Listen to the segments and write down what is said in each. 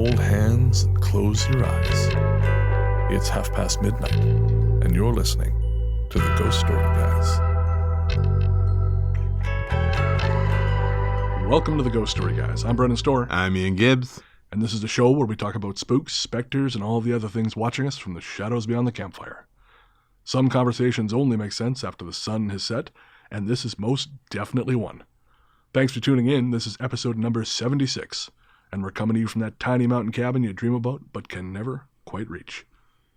hold hands and close your eyes. It's midnight, and you're listening to the Ghost Story Guys. Welcome to the Ghost Story Guys. I'm Brennan Storr. I'm Ian Gibbs. And this is the show where we talk about spooks, specters, and all the other things watching us from the shadows beyond the campfire. Some conversations only make sense after the sun has set, and this is most definitely one. Thanks for tuning in. This is episode number 76, and we're coming to you from that tiny mountain cabin you dream about but can never quite reach.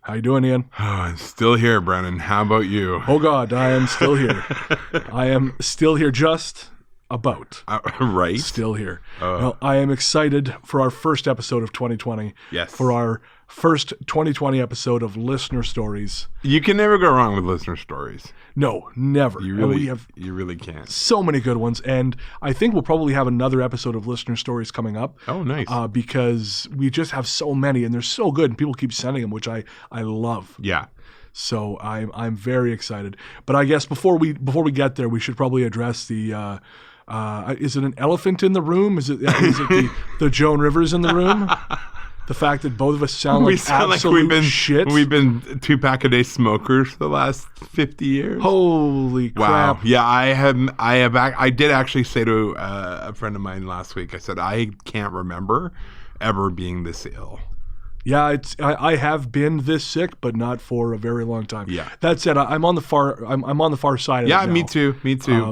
How you doing, Ian? Oh, I'm still here, Brennan. How about you? Oh, God, I am still here. I am still here, just about. Right? Still here. Well, I am excited for our first episode of 2020. Yes. For our first 2020 episode of Listener Stories. You can never go wrong with listener stories. No, never. You really can't. So many good ones. And I think we'll probably have another episode of Listener Stories coming up. Oh, nice. Because we just have so many, and they're so good, and people keep sending them, which I love. Yeah. So I'm very excited. But I guess before we get there, we should probably address the is it an elephant in the room? Is it the Joan Rivers in the room? The fact that both of us sound like absolute shit. We've been 2-pack-a-day smokers for the last 50 years. Holy crap. Wow. Yeah, I did actually say to a friend of mine last week, I said, I can't remember ever being this ill. Yeah, I have been this sick, but not for a very long time. Yeah. That said, I'm on the far side of it now. Yeah, me too.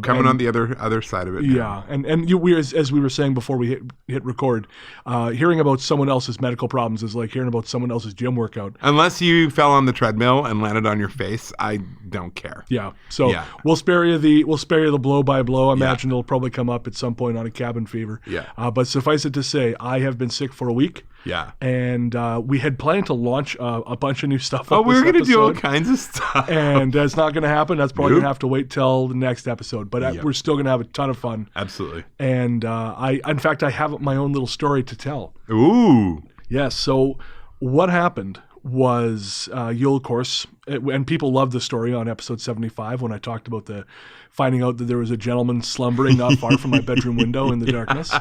Coming on the other side of it. Yeah, and as we were saying before we hit record, hearing about someone else's medical problems is like hearing about someone else's gym workout. Unless you fell on the treadmill and landed on your face, I don't care. Yeah. So we'll spare you the blow by blow. I imagine it'll probably come up at some point on a cabin fever. Yeah. But suffice it to say, I have been sick for a week. Yeah. And we had planned to launch a bunch of new stuff. Oh, we were going to do all kinds of stuff. And that's not going to happen. That's probably going to have to wait till the next episode. But we're still going to have a ton of fun. Absolutely. And in fact, I have my own little story to tell. Ooh. Yes. So what happened was you'll, of course, and people loved the story on episode 75 when I talked about finding out that there was a gentleman slumbering not far from my bedroom window in the darkness.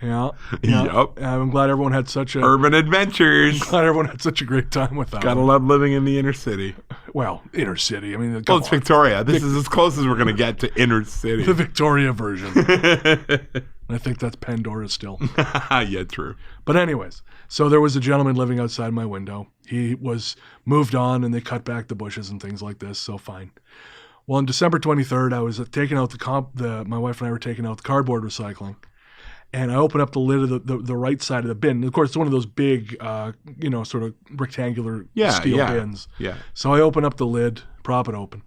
Yeah. Yep. I'm glad everyone had urban adventures. I'm glad everyone had such a great time with that. Gotta love living in the inner city. Well, inner city. I mean, it's Victoria. This is as close as we're gonna get to inner city. The Victoria version. I think that's Pandora still. Yeah, true. But anyways, so there was a gentleman living outside my window. He was moved on, and they cut back the bushes and things like this. So fine. Well, on December 23rd, I was taking out my wife and I were taking out the cardboard recycling. And I open up the lid of the right side of the bin. And of course, it's one of those big, sort of rectangular steel bins. Yeah. So I open up the lid, prop it open.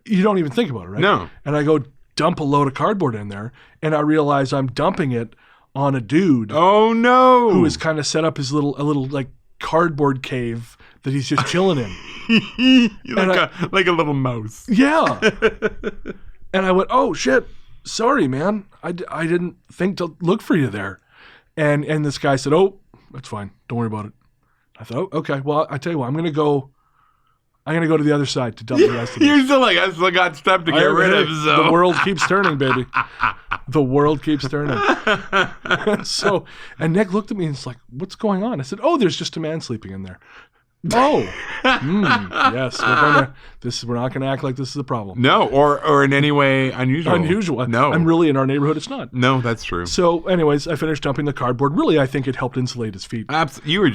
You don't even think about it, right? No. And I go dump a load of cardboard in there, and I realize I'm dumping it on a dude. Oh no! Who has kind of set up a little like cardboard cave that he's just chilling in. like a little mouse. Yeah. And I went, oh shit. Sorry, man. I didn't think to look for you there. And this guy said, oh, that's fine. Don't worry about it. I thought, oh, okay. Well, I tell you what, I'm going to go to the other side to dump the rest of it. You're still like, I still got stuff to get rid of. So. The world keeps turning, baby. The world keeps turning. And Nick looked at me and was like, what's going on? I said, oh, there's just a man sleeping in there. Oh, yes. We're not going to act like this is a problem. No, or in any way unusual. Unusual. No. And really, in our neighborhood, it's not. No, that's true. So, anyways, I finished dumping the cardboard. Really, I think it helped insulate his feet. You're a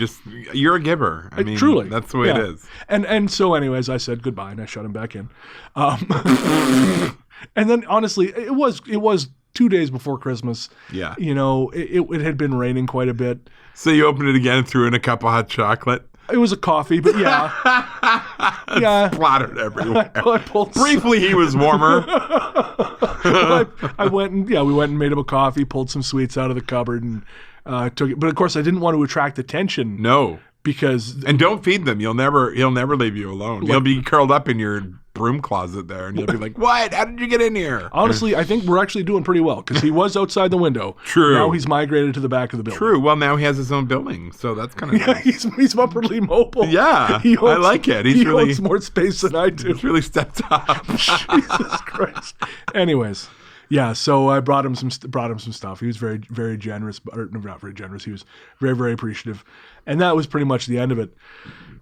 giver. I mean, truly. That's the way it is. And so, anyways, I said goodbye and I shut him back in. And then, honestly, it was 2 days before Christmas. Yeah. It had been raining quite a bit. So you opened it again and threw in a cup of hot chocolate? It was a coffee, but yeah. Yeah. Splattered everywhere. Briefly, he was warmer. I went and we went and made him a coffee, pulled some sweets out of the cupboard and took it. But of course, I didn't want to attract attention. No. And don't feed them. He'll never leave you alone. He'll be curled up in your broom closet there, and you'll be like, "What? How did you get in here?" Honestly, I think we're actually doing pretty well because he was outside the window. True. Now he's migrated to the back of the building. True. Well, now he has his own building, so that's kind of nice. He's upwardly mobile. Yeah, I like it. He owns more space than I do. He's really stepped up. Jesus Christ. Anyways, Yeah, so I brought him some stuff. He was very, very generous, or not very generous. He was very, very appreciative, and that was pretty much the end of it.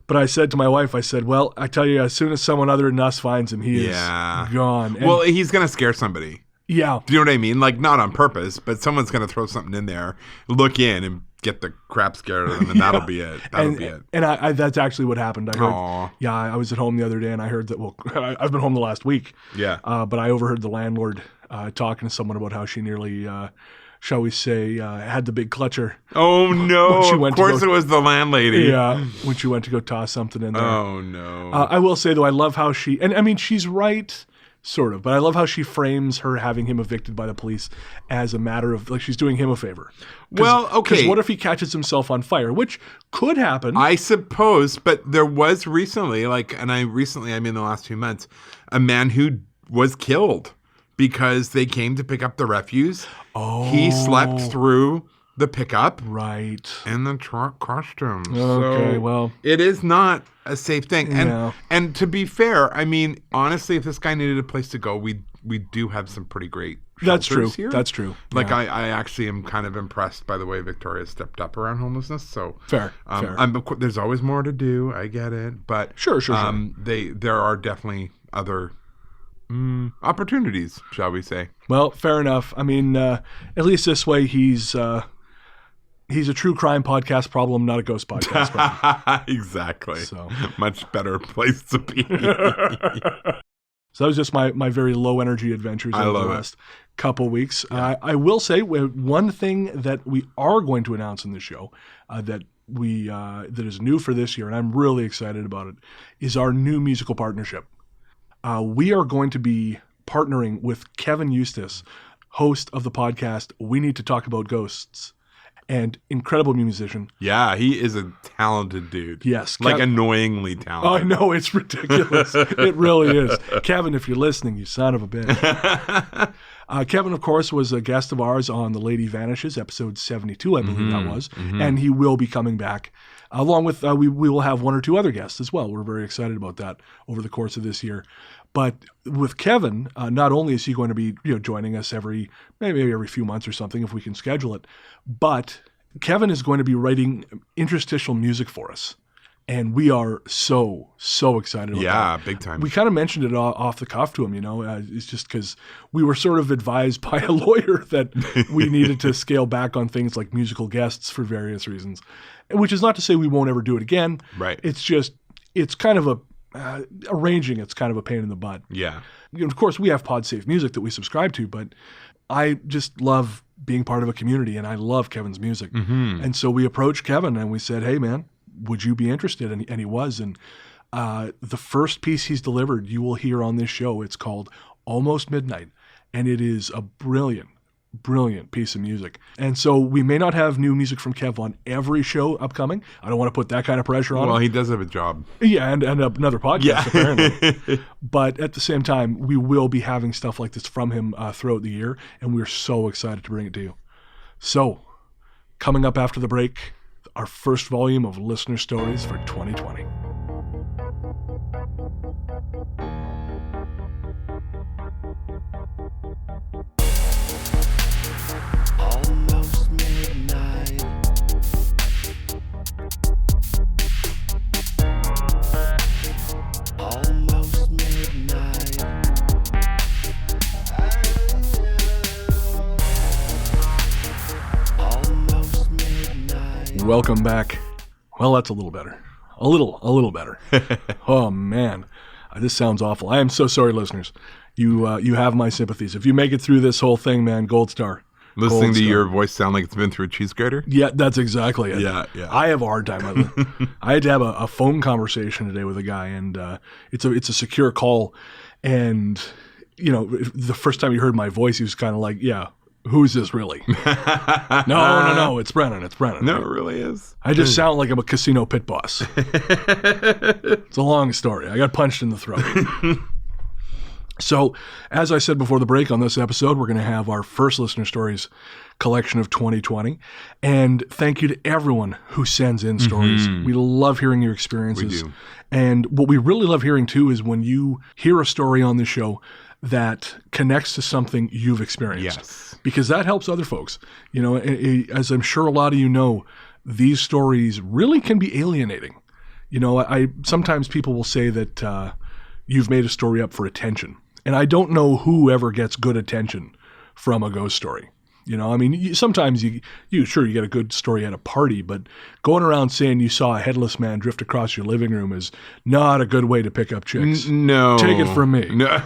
But I said to my wife, I said, "Well, I tell you, as soon as someone other than us finds him, he is gone." And well, he's gonna scare somebody. Yeah, do you know what I mean? Like not on purpose, but someone's gonna throw something in there, look in, and get the crap scared of them, and that'll be it. That'll be it. And I that's actually what happened. I heard. Yeah, I was at home the other day, and I heard that. Well, I've been home the last week. Yeah. But I overheard the landlord talking to someone about how she nearly, shall we say, had the big clutcher. Oh no! Of course, it was the landlady. Yeah, when she went to go toss something in there. Oh no! I will say though, I love how she, and I mean, she's right. Sort of, but I love how she frames her having him evicted by the police as a matter of, like, she's doing him a favor. Well, okay. Because what if he catches himself on fire, which could happen. I suppose, but there was recently, I mean the last few months, a man who was killed because they came to pick up the refuse. Oh. He slept through the pickup. Right. And the truck crushed him. Okay, so well. It is not a safe thing. Yeah. And to be fair, I mean, honestly, if this guy needed a place to go, we do have some pretty great That's true. here. That's true. Like, yeah. I actually am kind of impressed by the way Victoria stepped up around homelessness. So fair. There's always more to do. I get it. But sure. There are definitely other opportunities, shall we say. Well, fair enough. I mean, at least this way he's a true crime podcast problem, not a ghost podcast problem. Exactly. So much better place to be. So that was just my very low energy adventures over the last couple weeks. Yeah. I will say one thing that we are going to announce in the show that is new for this year, and I'm really excited about it, is our new musical partnership. We are going to be partnering with Kevin Eustace, host of the podcast We Need to Talk About Ghosts, and incredible musician. Yeah, he is a talented dude. Yes. Like annoyingly talented. I know, it's ridiculous. It really is. Kevin, if you're listening, you son of a bitch. Kevin, of course, was a guest of ours on The Lady Vanishes, episode 72, I believe that was. Mm-hmm. And he will be coming back. Along with, we will have one or two other guests as well. We're very excited about that over the course of this year. But with Kevin, not only is he going to be joining us maybe every few months or something if we can schedule it, but Kevin is going to be writing interstitial music for us. And we are so excited about that. Yeah, big time. We kind of mentioned it off the cuff to him, it's just because we were sort of advised by a lawyer that we needed to scale back on things like musical guests for various reasons, which is not to say we won't ever do it again. Right. It's just, it's kind of arranging it's kind of a pain in the butt. Yeah. Of course, we have PodSafe Music that we subscribe to, but I just love being part of a community, and I love Kevin's music. Mm-hmm. And so we approached Kevin and we said, hey, man, would you be interested? And he was. And the first piece he's delivered you will hear on this show, it's called Almost Midnight. And it is a brilliant piece of music. And so we may not have new music from Kev on every show upcoming. I don't want to put that kind of pressure on him. Well, he does have a job. Yeah, and another podcast, apparently. But at the same time, we will be having stuff like this from him throughout the year, and we're so excited to bring it to you. So, coming up after the break, our first volume of Listener Stories for 2020. Almost midnight. Almost midnight. Almost midnight. Welcome back. Well, that's a little better. A little better. Oh, man. This sounds awful. I am so sorry, listeners. You have my sympathies. If you make it through this whole thing, man, gold star. Listening to your voice sound like it's been through a cheese grater? Yeah, that's exactly it. Yeah. I have a hard time with it. I had to have a phone conversation today with a guy, and it's a secure call. And, the first time he heard my voice, he was kind of like, yeah, who's this really? No, it's Brennan. No, it really is. I just sound like I'm a casino pit boss. It's a long story. I got punched in the throat. So, as I said before the break on this episode, we're going to have our first Listener Stories collection of 2020. And thank you to everyone who sends in stories. We love hearing your experiences. We do. And what we really love hearing, too, is when you hear a story on the show that connects to something you've experienced. Yes. Because that helps other folks. You know, as I'm sure a lot of you know, these stories really can be alienating. You know, sometimes people will say that you've made a story up for attention. And I don't know who ever gets good attention from a ghost story. You know, I mean, sometimes you get a good story at a party, but going around saying you saw a headless man drift across your living room is not a good way to pick up chicks. No. Take it from me. No.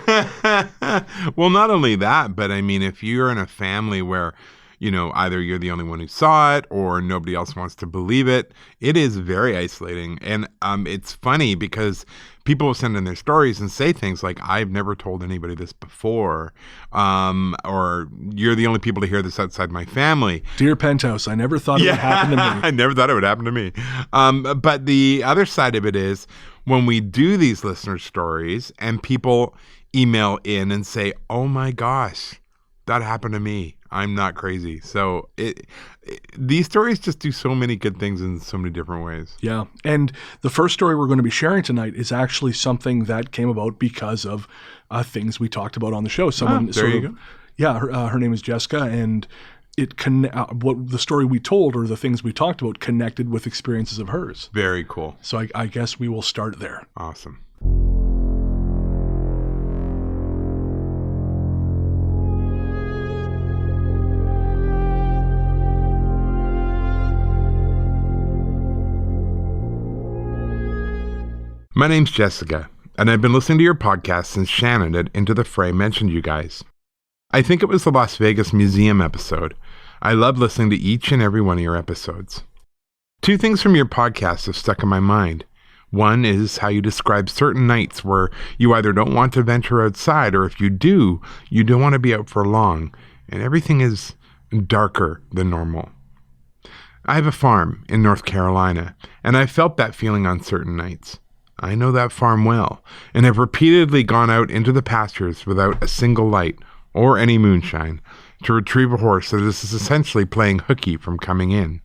Well, not only that, but I mean, if you're in a family where, you know, either you're the only one who saw it or nobody else wants to believe it, it is very isolating. And it's funny because people will send in their stories and say things like, I've never told anybody this before, or you're the only people to hear this outside my family. Dear Penthouse, I never thought it would happen to me. I never thought it would happen to me. But the other side of it is when we do these listener stories and people email in and say, oh my gosh, that happened to me. I'm not crazy. So these stories just do so many good things in so many different ways. Yeah. And the first story we're going to be sharing tonight is actually something that came about because of things we talked about on the show. There you go. Yeah. Her name is Jessica, and what the story we told or the things we talked about connected with experiences of hers. Very cool. So I guess we will start there. Awesome. My name's Jessica, and I've been listening to your podcast since Shannon at Into the Fray mentioned you guys. I think it was the Las Vegas Museum episode. I love listening to each and every one of your episodes. 2 things from your podcast have stuck in my mind. One is how you describe certain nights where you either don't want to venture outside, or if you do, you don't want to be out for long, and everything is darker than normal. I have a farm in North Carolina, and I felt that feeling on certain nights. I know that farm well, and have repeatedly gone out into the pastures without a single light or any moonshine to retrieve a horse that is essentially playing hooky from coming in.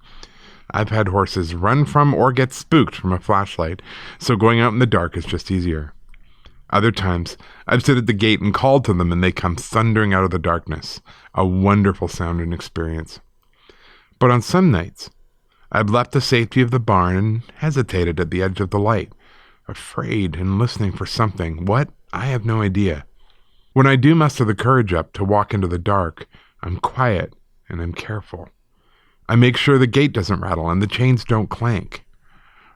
I've had horses run from or get spooked from a flashlight, so going out in the dark is just easier. Other times, I've stood at the gate and called to them and they come thundering out of the darkness, a wonderful sounding experience. But on some nights, I've left the safety of the barn and hesitated at the edge of the light, afraid and listening for something. What? I have no idea. When I do muster the courage up to walk into the dark, I'm quiet and I'm careful. I make sure the gate doesn't rattle and the chains don't clank.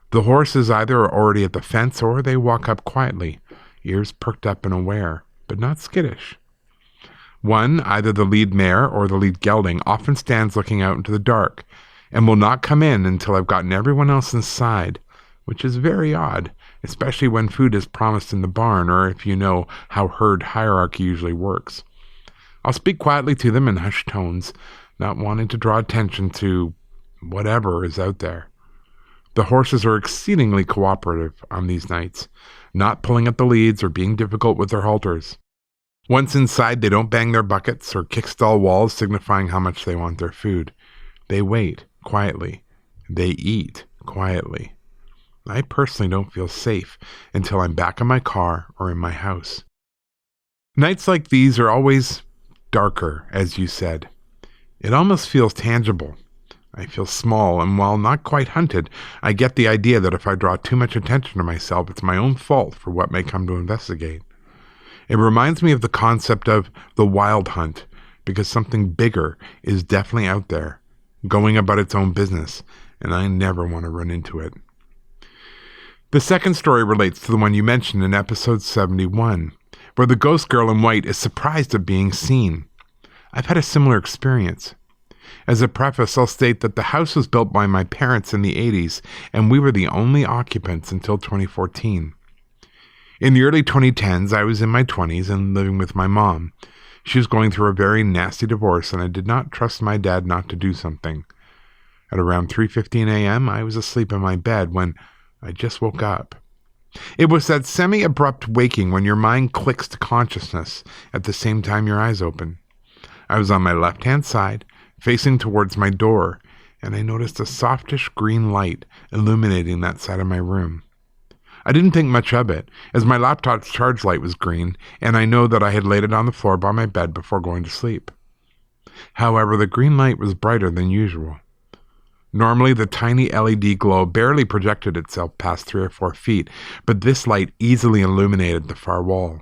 The horses either are already at the fence or they walk up quietly, ears perked up and aware, but not skittish. One, either the lead mare or the lead gelding, often stands looking out into the dark and will not come in until I've gotten everyone else inside, which is very odd, especially when food is promised in the barn or if you know how herd hierarchy usually works. I'll speak quietly to them in hushed tones, not wanting to draw attention to whatever is out there. The horses are exceedingly cooperative on these nights, not pulling at the leads or being difficult with their halters. Once inside, they don't bang their buckets or kick stall walls signifying how much they want their food. They wait quietly. They eat quietly. I personally don't feel safe until I'm back in my car or in my house. Nights like these are always darker, as you said. It almost feels tangible. I feel small, and while not quite hunted, I get the idea that if I draw too much attention to myself, it's my own fault for what may come to investigate. It reminds me of the concept of the wild hunt, because something bigger is definitely out there, going about its own business, and I never want to run into it. The second story relates to the one you mentioned in episode 71, where the ghost girl in white is surprised at being seen. I've had a similar experience. As a preface, I'll state that the house was built by my parents in the 80s, and we were the only occupants until 2014. In the early 2010s, I was in my 20s and living with my mom. She was going through a very nasty divorce, and I did not trust my dad not to do something. At around 3:15 a.m., I was asleep in my bed when I just woke up. It was that semi-abrupt waking when your mind clicks to consciousness at the same time your eyes open. I was on my left-hand side, facing towards my door, and I noticed a softish green light illuminating that side of my room. I didn't think much of it, as my laptop's charge light was green, and I know that I had laid it on the floor by my bed before going to sleep. However, the green light was brighter than usual. Normally, the tiny LED glow barely projected itself past 3 or 4 feet, but this light easily illuminated the far wall.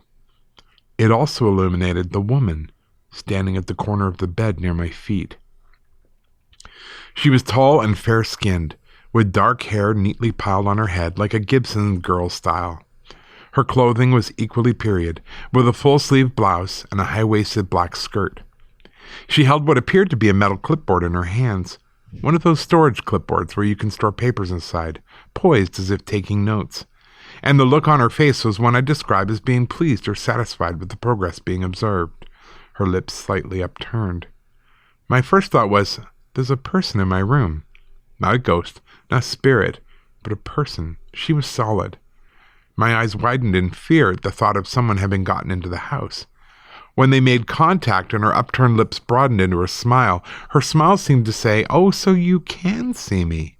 It also illuminated the woman standing at the corner of the bed near my feet. She was tall and fair-skinned, with dark hair neatly piled on her head like a Gibson girl style. Her clothing was equally period, with a full-sleeved blouse and a high-waisted black skirt. She held what appeared to be a metal clipboard in her hands, one of those storage clipboards where you can store papers inside, poised as if taking notes. And the look on her face was one I'd describe as being pleased or satisfied with the progress being observed, her lips slightly upturned. My first thought was, there's a person in my room. Not a ghost, not a spirit, but a person. She was solid. My eyes widened in fear at the thought of someone having gotten into the house. When they made contact and her upturned lips broadened into a smile, her smile seemed to say, "Oh, so you can see me."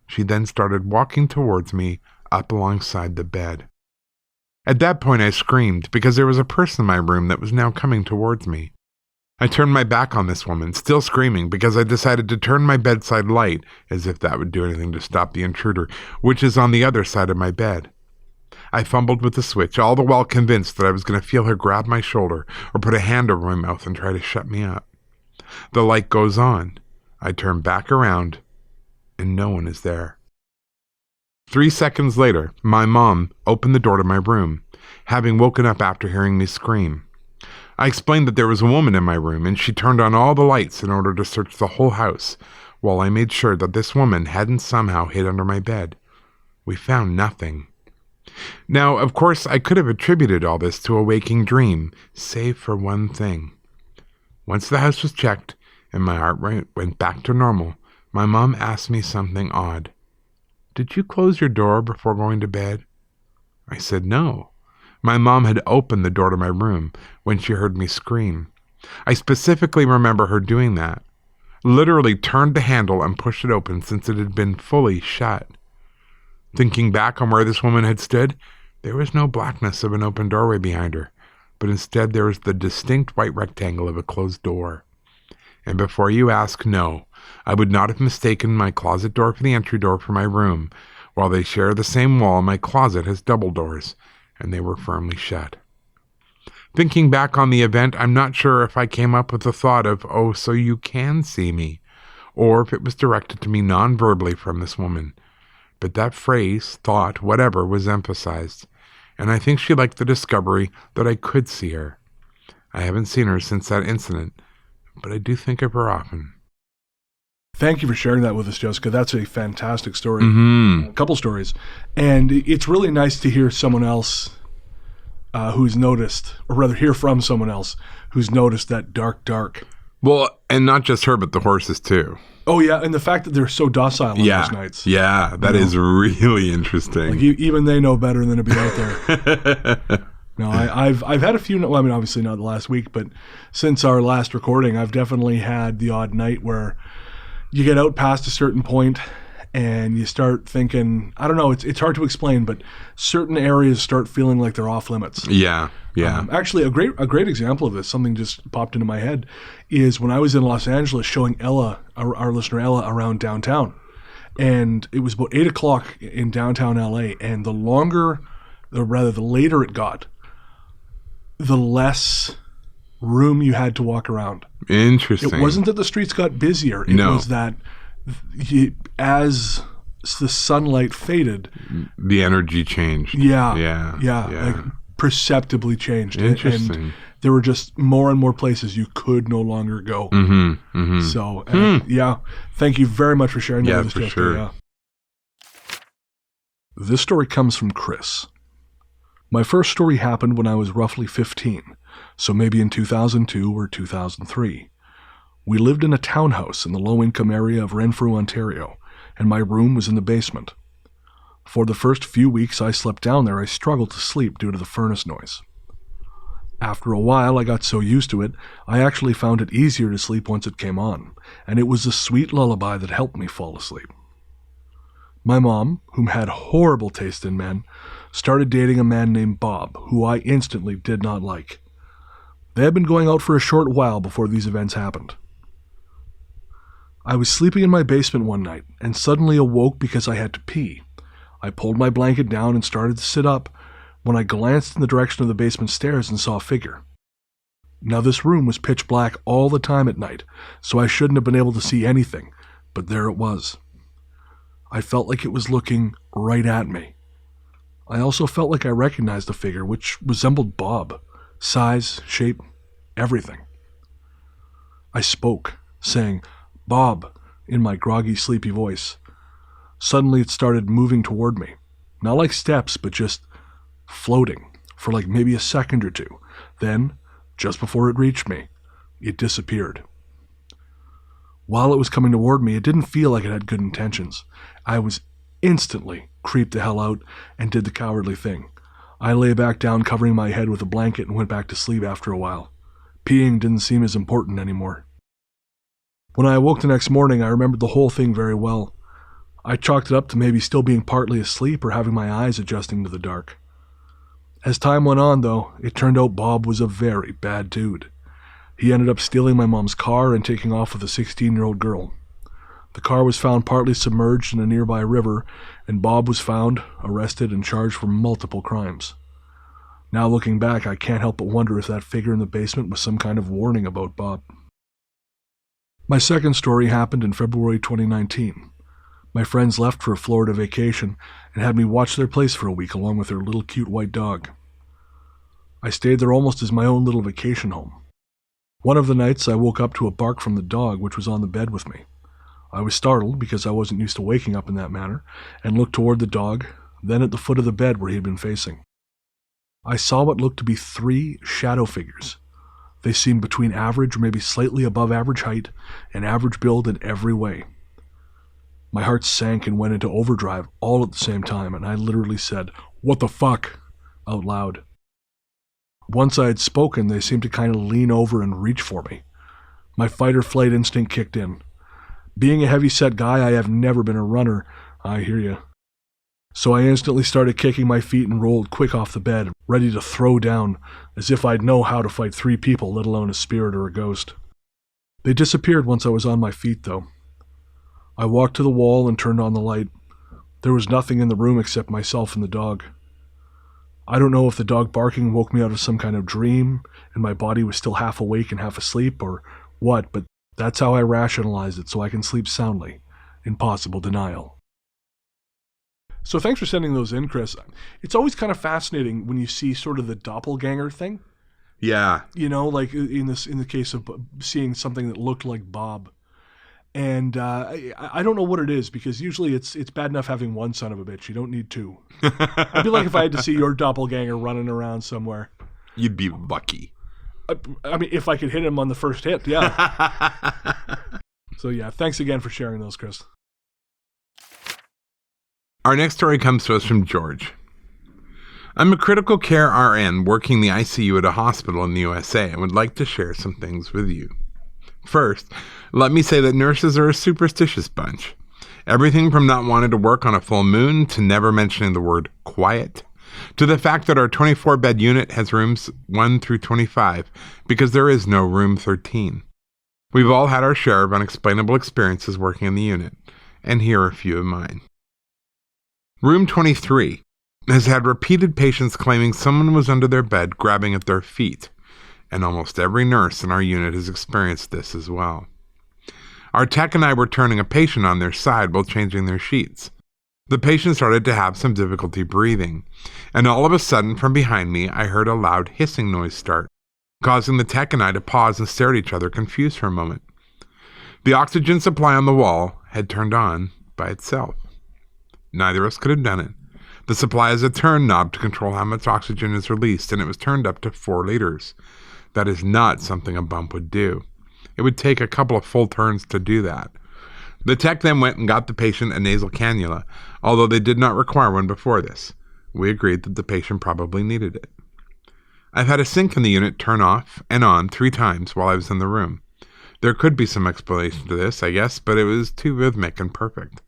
She then started walking towards me up alongside the bed. At that point I screamed because there was a person in my room that was now coming towards me. I turned my back on this woman, still screaming, because I decided to turn my bedside light, as if that would do anything to stop the intruder, which is on the other side of my bed. I fumbled with the switch, all the while convinced that I was going to feel her grab my shoulder or put a hand over my mouth and try to shut me up. The light goes on. I turn back around, and no one is there. 3 seconds later, my mom opened the door to my room, having woken up after hearing me scream. I explained that there was a woman in my room, and she turned on all the lights in order to search the whole house, while I made sure that this woman hadn't somehow hid under my bed. We found nothing. Now, of course, I could have attributed all this to a waking dream, save for one thing. Once the house was checked, and my heart rate went back to normal, my mom asked me something odd. "Did you close your door before going to bed?" I said no. My mom had opened the door to my room when she heard me scream. I specifically remember her doing that. Literally turned the handle and pushed it open since it had been fully shut. Thinking back on where this woman had stood, there was no blackness of an open doorway behind her, but instead there was the distinct white rectangle of a closed door. And before you ask, no, I would not have mistaken my closet door for the entry door for my room. While they share the same wall, my closet has double doors, and they were firmly shut. Thinking back on the event, I'm not sure if I came up with the thought of, "Oh, so you can see me," or if it was directed to me non-verbally from this woman. But that phrase, thought, whatever, was emphasized, and I think she liked the discovery that I could see her. I haven't seen her since that incident, but I do think of her often. Thank you for sharing that with us, Jessica. That's a fantastic story. Mm-hmm. A couple stories. And it's really nice to hear someone else who's noticed, or rather hear from someone else who's noticed that dark. Well, and not just her, but the horses too. Oh, yeah. And the fact that they're so docile on those nights. Yeah, that is really interesting. Like even they know better than to be out there. No, I've had a few, well, I mean, obviously not the last week, but since our last recording, I've definitely had the odd night where you get out past a certain point and you start thinking, I don't know, it's hard to explain, but certain areas start feeling like they're off limits. Yeah. Actually, a great example of this, something just popped into my head, is when I was in Los Angeles showing Ella, our listener Ella, around downtown. And it was about 8 o'clock in downtown LA, and the later it got, the less room you had to walk around. Interesting. It wasn't that the streets got busier. It was that as the sunlight faded, the energy changed. Yeah. Like perceptibly changed. Interesting. And there were just more and more places you could no longer go. So, thank you very much for sharing that with us, Jessica. Sure. Yeah. This story comes from Chris. My first story happened when I was roughly 15, so maybe in 2002 or 2003. We lived in a townhouse in the low-income area of Renfrew, Ontario, and my room was in the basement. For the first few weeks I slept down there, I struggled to sleep due to the furnace noise. After a while, I got so used to it, I actually found it easier to sleep once it came on, and it was a sweet lullaby that helped me fall asleep. My mom, whom had horrible taste in men, started dating a man named Bob, who I instantly did not like. They had been going out for a short while before these events happened. I was sleeping in my basement one night and suddenly awoke because I had to pee. I pulled my blanket down and started to sit up when I glanced in the direction of the basement stairs and saw a figure. Now this room was pitch black all the time at night, so I shouldn't have been able to see anything, but there it was. I felt like it was looking right at me. I also felt like I recognized the figure, which resembled Bob. Size, shape, everything. I spoke, saying, "Bob," in my groggy, sleepy voice. Suddenly it started moving toward me. Not like steps, but just floating for like maybe a second or two. Then, just before it reached me, it disappeared. While it was coming toward me, it didn't feel like it had good intentions. I was instantly creeped the hell out and did the cowardly thing. I lay back down, covering my head with a blanket, and went back to sleep after a while. Peeing didn't seem as important anymore. When I awoke the next morning, I remembered the whole thing very well. I chalked it up to maybe still being partly asleep or having my eyes adjusting to the dark. As time went on, though, it turned out Bob was a very bad dude. He ended up stealing my mom's car and taking off with a 16-year-old girl. The car was found partly submerged in a nearby river, and Bob was found, arrested, and charged for multiple crimes. Now looking back, I can't help but wonder if that figure in the basement was some kind of warning about Bob. My second story happened in February 2019. My friends left for a Florida vacation and had me watch their place for a week along with their little cute white dog. I stayed there almost as my own little vacation home. One of the nights I woke up to a bark from the dog, which was on the bed with me. I was startled because I wasn't used to waking up in that manner, and looked toward the dog, then at the foot of the bed where he had been facing. I saw what looked to be 3 shadow figures. They seemed between average or maybe slightly above average height and average build in every way. My heart sank and went into overdrive all at the same time, and I literally said, "What the fuck?" out loud. Once I had spoken, they seemed to kind of lean over and reach for me. My fight or flight instinct kicked in. Being a heavy-set guy, I have never been a runner. I hear you. So I instantly started kicking my feet and rolled quick off the bed, ready to throw down, as if I'd know how to fight 3 people, let alone a spirit or a ghost. They disappeared once I was on my feet, though. I walked to the wall and turned on the light. There was nothing in the room except myself and the dog. I don't know if the dog barking woke me out of some kind of dream, and my body was still half awake and half asleep, or what, but that's how I rationalized it so I can sleep soundly, in possible denial. So thanks for sending those in, Chris. It's always kind of fascinating when you see sort of the doppelganger thing. Yeah. You know, like in the case of seeing something that looked like Bob. And I don't know what it is, because usually it's bad enough having one son of a bitch. You don't need 2. It'd be like if I had to see your doppelganger running around somewhere. You'd be lucky. I mean, if I could hit him on the first hit, yeah. So yeah, thanks again for sharing those, Chris. Our next story comes to us from George. I'm a critical care RN working the ICU at a hospital in the USA and would like to share some things with you. First, let me say that nurses are a superstitious bunch. Everything from not wanting to work on a full moon to never mentioning the word quiet, to the fact that our 24-bed unit has rooms 1 through 25 because there is no room 13. We've all had our share of unexplainable experiences working in the unit, and here are a few of mine. Room 23 has had repeated patients claiming someone was under their bed grabbing at their feet, and almost every nurse in our unit has experienced this as well. Our tech and I were turning a patient on their side while changing their sheets. The patient started to have some difficulty breathing, and all of a sudden from behind me I heard a loud hissing noise start, causing the tech and I to pause and stare at each other confused for a moment. The oxygen supply on the wall had turned on by itself. Neither of us could have done it. The supply has a turn knob to control how much oxygen is released, and it was turned up to 4 liters. That is not something a bump would do. It would take a couple of full turns to do that. The tech then went and got the patient a nasal cannula, although they did not require one before this. We agreed that the patient probably needed it. I've had a sink in the unit turn off and on 3 times while I was in the room. There could be some explanation to this, I guess, but it was too rhythmic and perfect.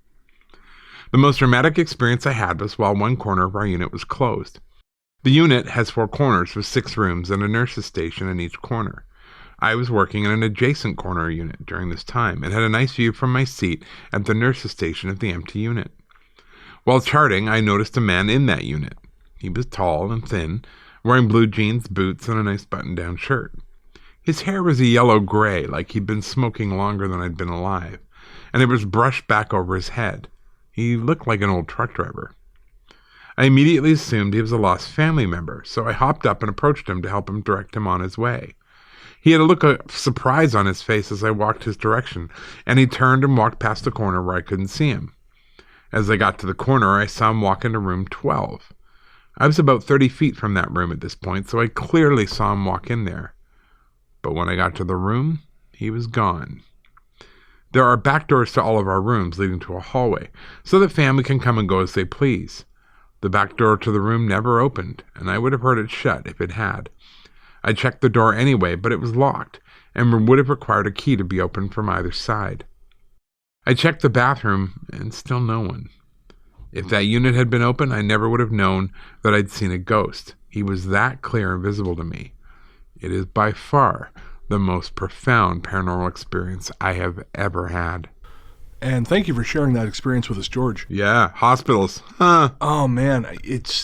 The most dramatic experience I had was while one corner of our unit was closed. The unit has 4 corners with 6 rooms and a nurse's station in each corner. I was working in an adjacent corner unit during this time and had a nice view from my seat at the nurse's station of the empty unit. While charting, I noticed a man in that unit. He was tall and thin, wearing blue jeans, boots, and a nice button-down shirt. His hair was a yellow-gray, like he'd been smoking longer than I'd been alive, and it was brushed back over his head. He looked like an old truck driver. I immediately assumed he was a lost family member, so I hopped up and approached him to help him direct him on his way. He had a look of surprise on his face as I walked his direction, and he turned and walked past the corner where I couldn't see him. As I got to the corner, I saw him walk into room 12. I was about 30 feet from that room at this point, so I clearly saw him walk in there. But when I got to the room, he was gone. There are back doors to all of our rooms leading to a hallway, so the family can come and go as they please. The back door to the room never opened, and I would have heard it shut if it had. I checked the door anyway, but it was locked, and would have required a key to be opened from either side. I checked the bathroom, and still no one. If that unit had been open, I never would have known that I'd seen a ghost. He was that clear and visible to me. It is by far the most profound paranormal experience I have ever had. And thank you for sharing that experience with us, George. Yeah, hospitals. Huh. Oh, man,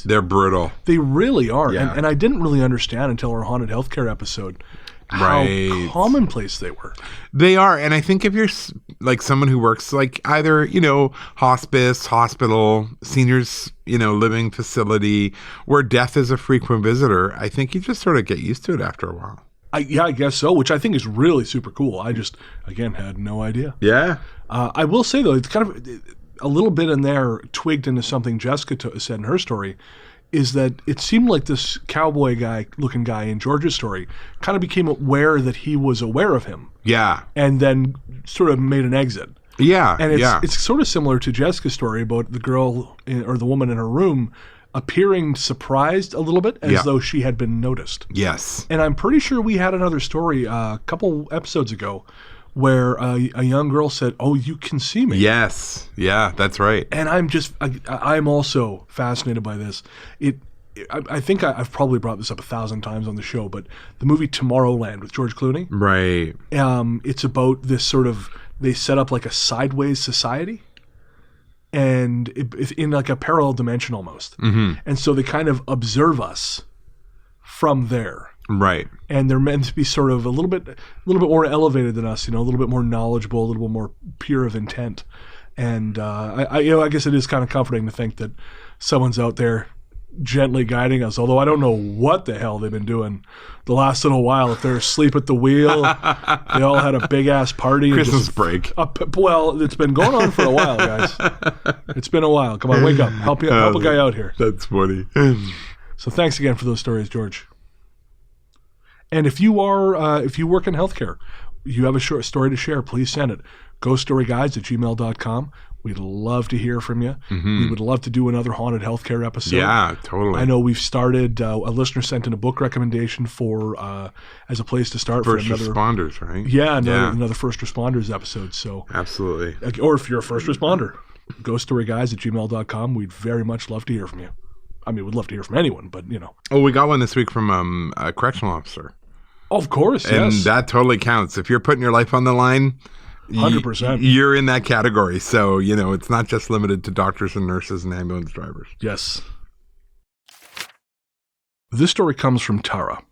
They're brutal. They really are. Yeah. And I didn't really understand until our haunted healthcare episode how commonplace they were. They are. And I think if you're like someone who works like either, hospice, hospital, seniors, living facility where death is a frequent visitor, I think you just sort of get used to it after a while. I guess so, which I think is really super cool. I just, again, had no idea. Yeah. I will say, though, it's kind of a little bit in there twigged into something Jessica said in her story, is that it seemed like this cowboy looking guy in George's story kind of became aware that he was aware of him. Yeah. And then sort of made an exit. Yeah. And it's sort of similar to Jessica's story about the girl or the woman in her room appearing surprised a little bit as though she had been noticed. Yes. And I'm pretty sure we had another story a couple episodes ago where a young girl said, "Oh, you can see me." Yes. Yeah, that's right. And I'm also fascinated by this. I think I've probably brought this up 1,000 times on the show, but the movie Tomorrowland with George Clooney. Right. It's about this sort of, they set up like a sideways society. And it's in like a parallel dimension almost. Mm-hmm. And so they kind of observe us from there. Right. And they're meant to be sort of a little bit more elevated than us, a little bit more knowledgeable, a little bit more pure of intent. And I guess it is kind of comforting to think that someone's out there gently guiding us, although I don't know what the hell they've been doing the last little while. If they're asleep at the wheel, they all had a big-ass party. Christmas break. Well, it's been going on for a while, guys. It's been a while. Come on, wake up. Help a guy out here. That's funny. So thanks again for those stories, George. And if you work in healthcare, you have a short story to share, please send it. ghoststoryguides@gmail.com. We'd love to hear from you. Mm-hmm. We would love to do another haunted healthcare episode. Yeah, totally. I know we've started, a listener sent in a book recommendation for as a place to start first for another responders, right? Yeah, another first responders episode. So absolutely. Or if you're a first responder, ghoststoryguides@gmail.com. We'd very much love to hear from you. I mean, we'd love to hear from anyone, but Oh, we got one this week from a correctional officer. Of course, and yes. that totally counts. If you're putting your life on the line, 100%. You're in that category. So, it's not just limited to doctors and nurses and ambulance drivers. Yes. This story comes from Tara.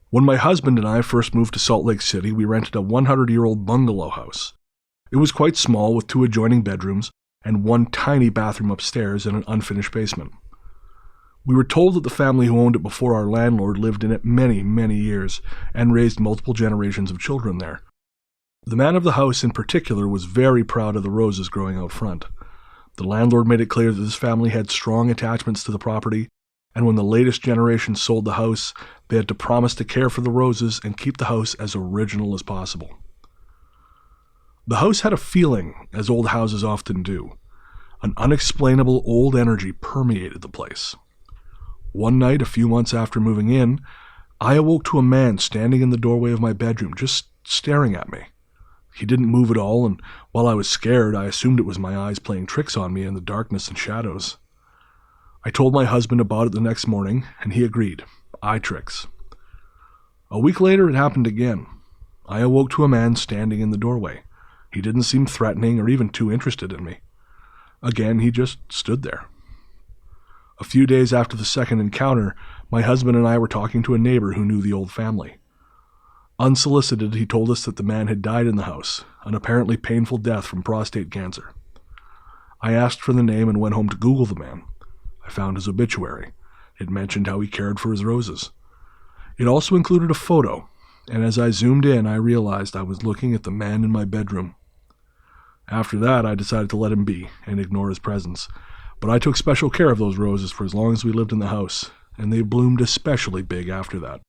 When my husband and I first moved to Salt Lake City, we rented a 100-year-old bungalow house. It was quite small with 2 adjoining bedrooms and 1 tiny bathroom upstairs and an unfinished basement. We were told that the family who owned it before our landlord lived in it many, many years and raised multiple generations of children there. The man of the house in particular was very proud of the roses growing out front. The landlord made it clear that this family had strong attachments to the property, and when the latest generation sold the house, they had to promise to care for the roses and keep the house as original as possible. The house had a feeling, as old houses often do. An unexplainable old energy permeated the place. One night, a few months after moving in, I awoke to a man standing in the doorway of my bedroom, just staring at me. He didn't move at all, and while I was scared, I assumed it was my eyes playing tricks on me in the darkness and shadows. I told my husband about it the next morning, and he agreed. Eye tricks. A week later, it happened again. I awoke to a man standing in the doorway. He didn't seem threatening or even too interested in me. Again, he just stood there. A few days after the second encounter, my husband and I were talking to a neighbor who knew the old family. Unsolicited, he told us that the man had died in the house, an apparently painful death from prostate cancer. I asked for the name and went home to Google the man. I found his obituary. It mentioned how he cared for his roses. It also included a photo, and as I zoomed in, I realized I was looking at the man in my bedroom. After that, I decided to let him be and ignore his presence, but I took special care of those roses for as long as we lived in the house, and they bloomed especially big after that.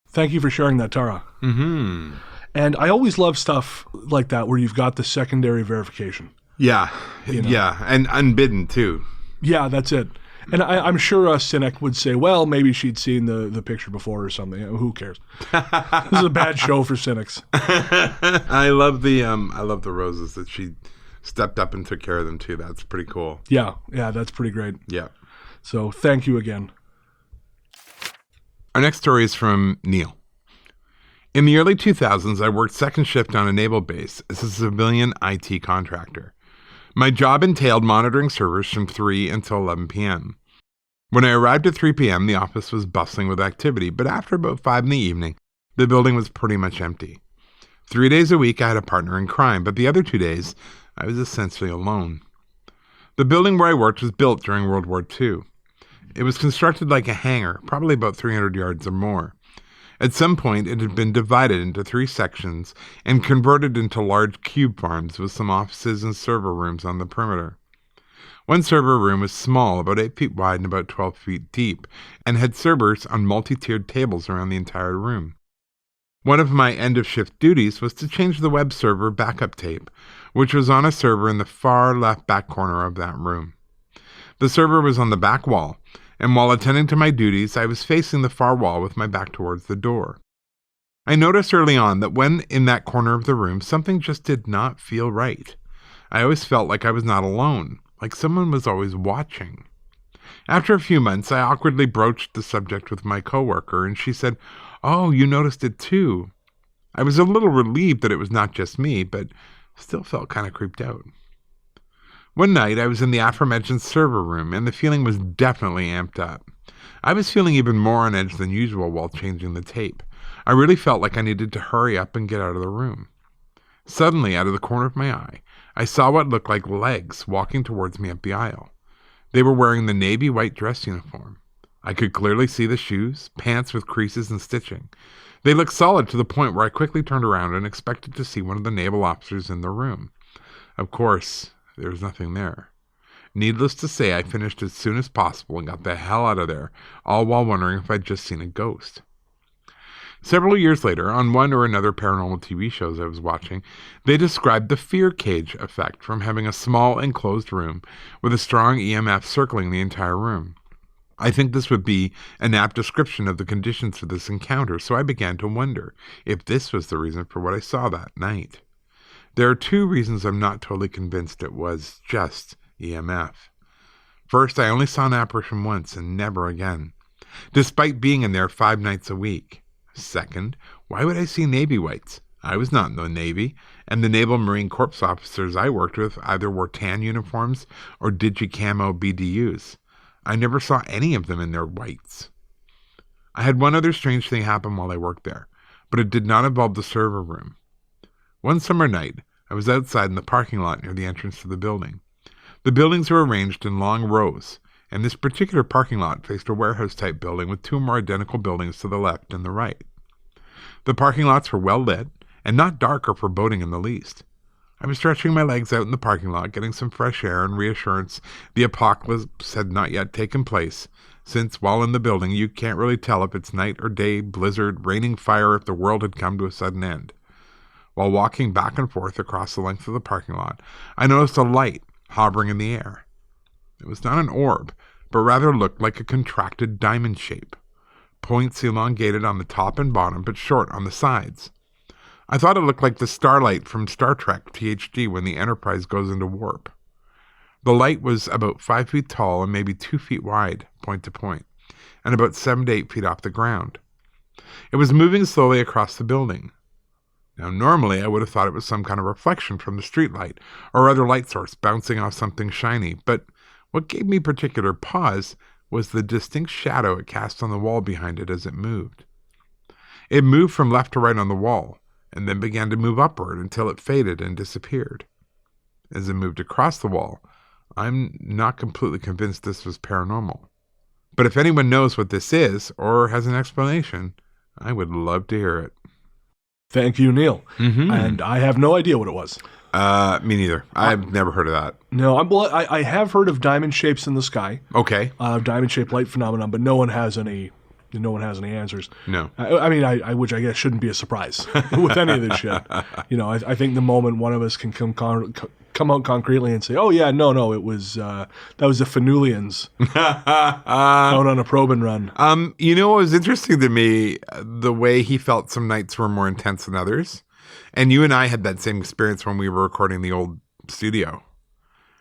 Thank you for sharing that, Tara. Mm-hmm. And I always love stuff like that where you've got the secondary verification. Yeah. You know? Yeah. And unbidden, too. Yeah, that's it. And I'm sure a cynic would say, well, maybe she'd seen the picture before or something. Who cares? This is a bad show for cynics. I love the roses that she stepped up and took care of them, too. That's pretty cool. Yeah, that's pretty great. Yeah. So thank you again. Our next story is from Neil. In the early 2000s, I worked second shift on a naval base as a civilian IT contractor. My job entailed monitoring servers from 3 until 11 p.m. When I arrived at 3 p.m., the office was bustling with activity, but after about 5 in the evening, the building was pretty much empty. 3 days a week, I had a partner in crime, but the other 2 days, I was essentially alone. The building where I worked was built during World War II. It was constructed like a hangar, probably about 300 yards or more. At some point, it had been divided into 3 sections and converted into large cube farms with some offices and server rooms on the perimeter. One server room was small, about 8 feet wide and about 12 feet deep, and had servers on multi-tiered tables around the entire room. One of my end-of-shift duties was to change the web server backup tape, which was on a server in the far left back corner of that room. The server was on the back wall, and while attending to my duties, I was facing the far wall with my back towards the door. I noticed early on that when in that corner of the room, something just did not feel right. I always felt like I was not alone, like someone was always watching. After a few months, I awkwardly broached the subject with my coworker, and she said, "Oh, you noticed it too." I was a little relieved that it was not just me, but still felt kind of creeped out. One night, I was in the aforementioned server room, and the feeling was definitely amped up. I was feeling even more on edge than usual while changing the tape. I really felt like I needed to hurry up and get out of the room. Suddenly, out of the corner of my eye, I saw what looked like legs walking towards me up the aisle. They were wearing the navy white dress uniform. I could clearly see the shoes, pants with creases and stitching. They looked solid to the point where I quickly turned around and expected to see one of the naval officers in the room. Of course, there was nothing there. Needless to say, I finished as soon as possible and got the hell out of there, all while wondering if I'd just seen a ghost. Several years later, on one or another paranormal TV shows I was watching, they described the fear cage effect from having a small enclosed room with a strong EMF circling the entire room. I think this would be an apt description of the conditions for this encounter, so I began to wonder if this was the reason for what I saw that night. There are 2 reasons I'm not totally convinced it was just EMF. First, I only saw an apparition once and never again, despite being in there 5 nights a week. Second, why would I see Navy whites? I was not in the Navy, and the Naval Marine Corps officers I worked with either wore tan uniforms or digi-camo BDUs. I never saw any of them in their whites. I had one other strange thing happen while I worked there, but it did not involve the server room. One summer night, I was outside in the parking lot near the entrance to the building. The buildings were arranged in long rows, and this particular parking lot faced a warehouse-type building with 2 more identical buildings to the left and the right. The parking lots were well lit, and not dark or foreboding in the least. I was stretching my legs out in the parking lot, getting some fresh air and reassurance the apocalypse had not yet taken place, since while in the building you can't really tell if it's night or day, blizzard, raining fire, if the world had come to a sudden end. While walking back and forth across the length of the parking lot, I noticed a light hovering in the air. It was not an orb, but rather looked like a contracted diamond shape. Points elongated on the top and bottom, but short on the sides. I thought it looked like the starlight from Star Trek THD when the Enterprise goes into warp. The light was about 5 feet tall and maybe 2 feet wide, point to point, and about 7 to 8 feet off the ground. It was moving slowly across the building. Now, normally I would have thought it was some kind of reflection from the streetlight or other light source bouncing off something shiny, but what gave me particular pause was the distinct shadow it cast on the wall behind it as it moved. It moved from left to right on the wall, and then began to move upward until it faded and disappeared. As it moved across the wall, I'm not completely convinced this was paranormal. But if anyone knows what this is, or has an explanation, I would love to hear it. Thank you, Neil. Mm-hmm. And I have no idea what it was. Me neither. I've never heard of that. No, I have heard of diamond shapes in the sky. Okay. Diamond-shaped light phenomenon, but no one has any answers. No. I mean, which I guess shouldn't be a surprise with any of this shit. I think the moment one of us can come out concretely and say, "Oh yeah, no, it was that was the Phenulians out on a probing run." What was interesting to me, the way he felt some nights were more intense than others, and you and I had that same experience when we were recording the old studio.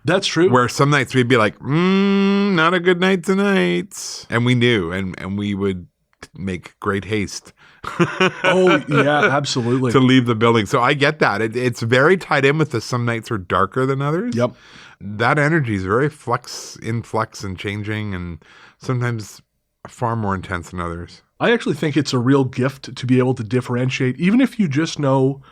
That's true. Where some nights we'd be like, not a good night tonight. And we knew, and we would make great haste. Oh, yeah, absolutely. To leave the building. So I get that. It's very tied in with the some nights are darker than others. Yep. That energy is very in flux and changing, and sometimes far more intense than others. I actually think it's a real gift to be able to differentiate, even if you just know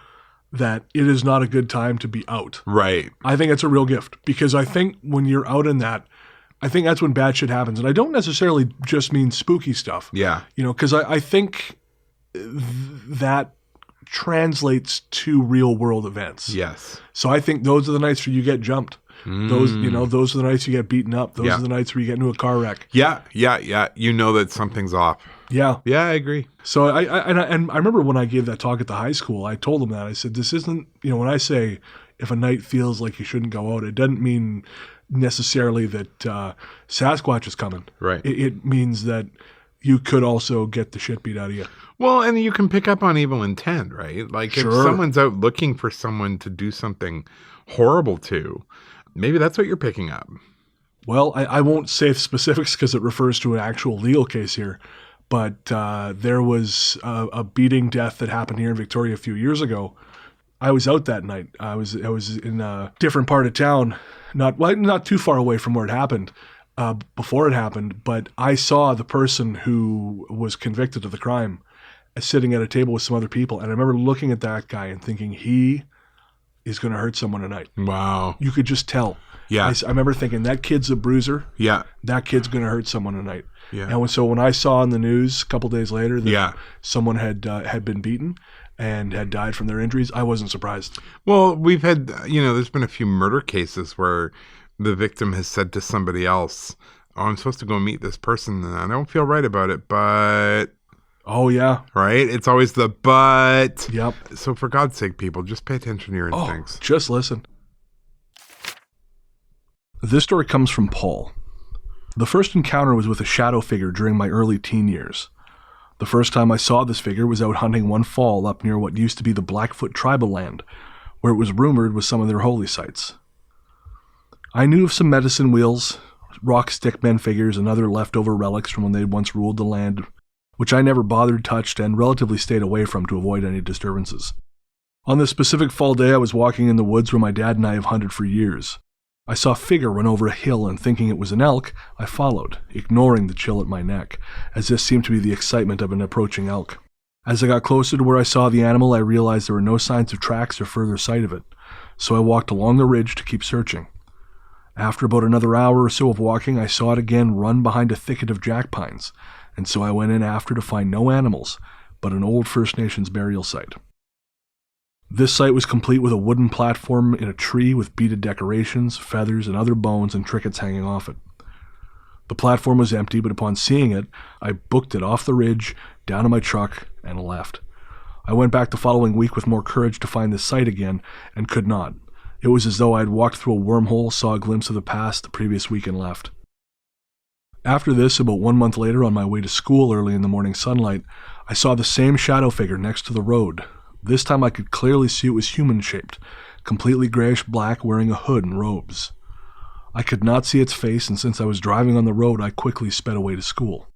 that it is not a good time to be out. Right. I think it's a real gift, because I think when you're out in that, I think that's when bad shit happens. And I don't necessarily just mean spooky stuff. Yeah. Because I think that translates to real world events. Yes. So I think those are the nights where you get jumped. Those are the nights you get beaten up. Those are the nights where you get into a car wreck. Yeah. You know that something's off. Yeah. Yeah, I agree. So I remember when I gave that talk at the high school, I told them that. I said, this isn't, when I say if a night feels like you shouldn't go out, it doesn't mean necessarily that Sasquatch is coming. Right. It means that you could also get the shit beat out of you. Well, and you can pick up on evil intent, right? Like if someone's out looking for someone to do something horrible to, maybe that's what you're picking up. Well, I won't say specifics because it refers to an actual legal case here. But there was a beating death that happened here in Victoria a few years ago. I was out that night. I was in a different part of town, not too far away from where it happened, before it happened. But I saw the person who was convicted of the crime sitting at a table with some other people. And I remember looking at that guy and thinking, he is going to hurt someone tonight. Wow. You could just tell. Yeah. I remember thinking, that kid's a bruiser. Yeah. That kid's going to hurt someone tonight. Yeah. And so when I saw in the news a couple days later that someone had been beaten and had died from their injuries, I wasn't surprised. Well, we've had, there's been a few murder cases where the victim has said to somebody else, "Oh, I'm supposed to go meet this person and I don't feel right about it, but..." Oh, yeah. Right? It's always the but. Yep. So for God's sake, people, just pay attention to your instincts. Just listen. This story comes from Paul. The first encounter was with a shadow figure during my early teen years. The first time I saw this figure was out hunting one fall up near what used to be the Blackfoot tribal land, where it was rumored was some of their holy sites. I knew of some medicine wheels, rock stickmen figures, and other leftover relics from when they once ruled the land, which I never bothered, touched, and relatively stayed away from to avoid any disturbances. On this specific fall day, I was walking in the woods where my dad and I have hunted for years. I saw a figure run over a hill, and thinking it was an elk, I followed, ignoring the chill at my neck, as this seemed to be the excitement of an approaching elk. As I got closer to where I saw the animal, I realized there were no signs of tracks or further sight of it, so I walked along the ridge to keep searching. After about another hour or so of walking, I saw it again run behind a thicket of jack pines, and so I went in after to find no animals, but an old First Nations burial site. This site was complete with a wooden platform in a tree with beaded decorations, feathers, and other bones and trinkets hanging off it. The platform was empty, but upon seeing it, I booked it off the ridge, down to my truck, and left. I went back the following week with more courage to find this site again, and could not. It was as though I had walked through a wormhole, saw a glimpse of the past the previous week, and left. After this, about 1 month later, on my way to school early in the morning sunlight, I saw the same shadow figure next to the road, This time I could clearly see it was human-shaped, completely grayish-black, wearing a hood and robes. I could not see its face, and since I was driving on the road, I quickly sped away to school.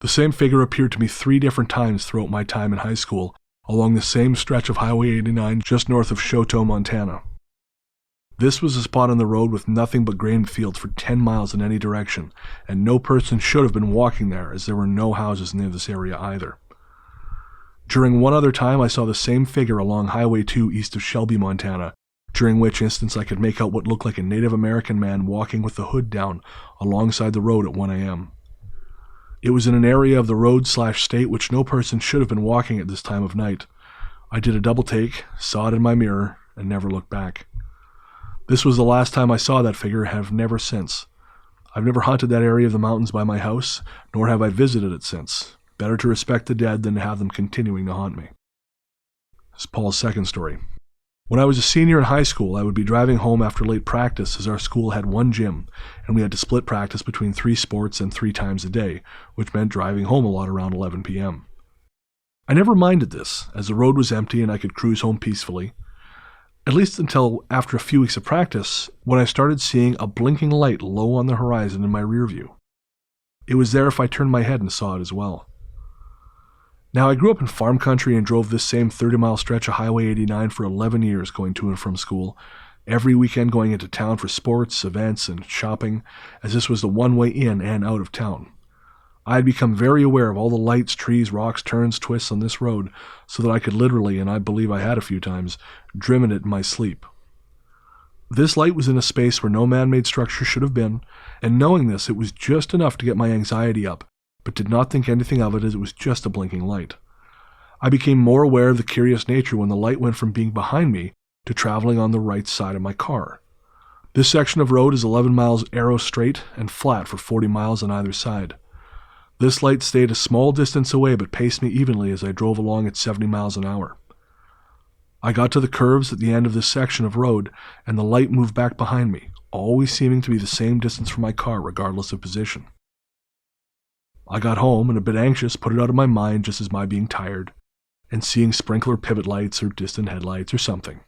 The same figure appeared to me 3 different times throughout my time in high school, along the same stretch of Highway 89 just north of Choteau, Montana. This was a spot on the road with nothing but grain fields for 10 miles in any direction, and no person should have been walking there, as there were no houses near this area either. During one other time, I saw the same figure along Highway 2 east of Shelby, Montana, during which instance I could make out what looked like a Native American man walking with the hood down alongside the road at 1 a.m. It was in an area of the road/state which no person should have been walking at this time of night. I did a double take, saw it in my mirror, and never looked back. This was the last time I saw that figure and have never since. I've never hunted that area of the mountains by my house, nor have I visited it since. Better to respect the dead than to have them continuing to haunt me. This is Paul's second story. When I was a senior in high school, I would be driving home after late practice as our school had one gym, and we had to split practice between 3 sports and 3 times a day, which meant driving home a lot around 11 p.m. I never minded this, as the road was empty and I could cruise home peacefully, at least until after a few weeks of practice, when I started seeing a blinking light low on the horizon in my rear view. It was there if I turned my head and saw it as well. Now, I grew up in farm country and drove this same 30-mile stretch of Highway 89 for 11 years going to and from school, every weekend going into town for sports, events, and shopping, as this was the one way in and out of town. I had become very aware of all the lights, trees, rocks, turns, twists on this road, so that I could literally, and I believe I had a few times, driven it in my sleep. This light was in a space where no man-made structure should have been, and knowing this, it was just enough to get my anxiety up, but did not think anything of it as it was just a blinking light. I became more aware of the curious nature when the light went from being behind me to traveling on the right side of my car. This section of road is 11 miles arrow straight and flat for 40 miles on either side. This light stayed a small distance away but paced me evenly as I drove along at 70 miles an hour. I got to the curves at the end of this section of road, and the light moved back behind me, always seeming to be the same distance from my car regardless of position. I got home and, a bit anxious, put it out of my mind just as my being tired and seeing sprinkler pivot lights or distant headlights or something.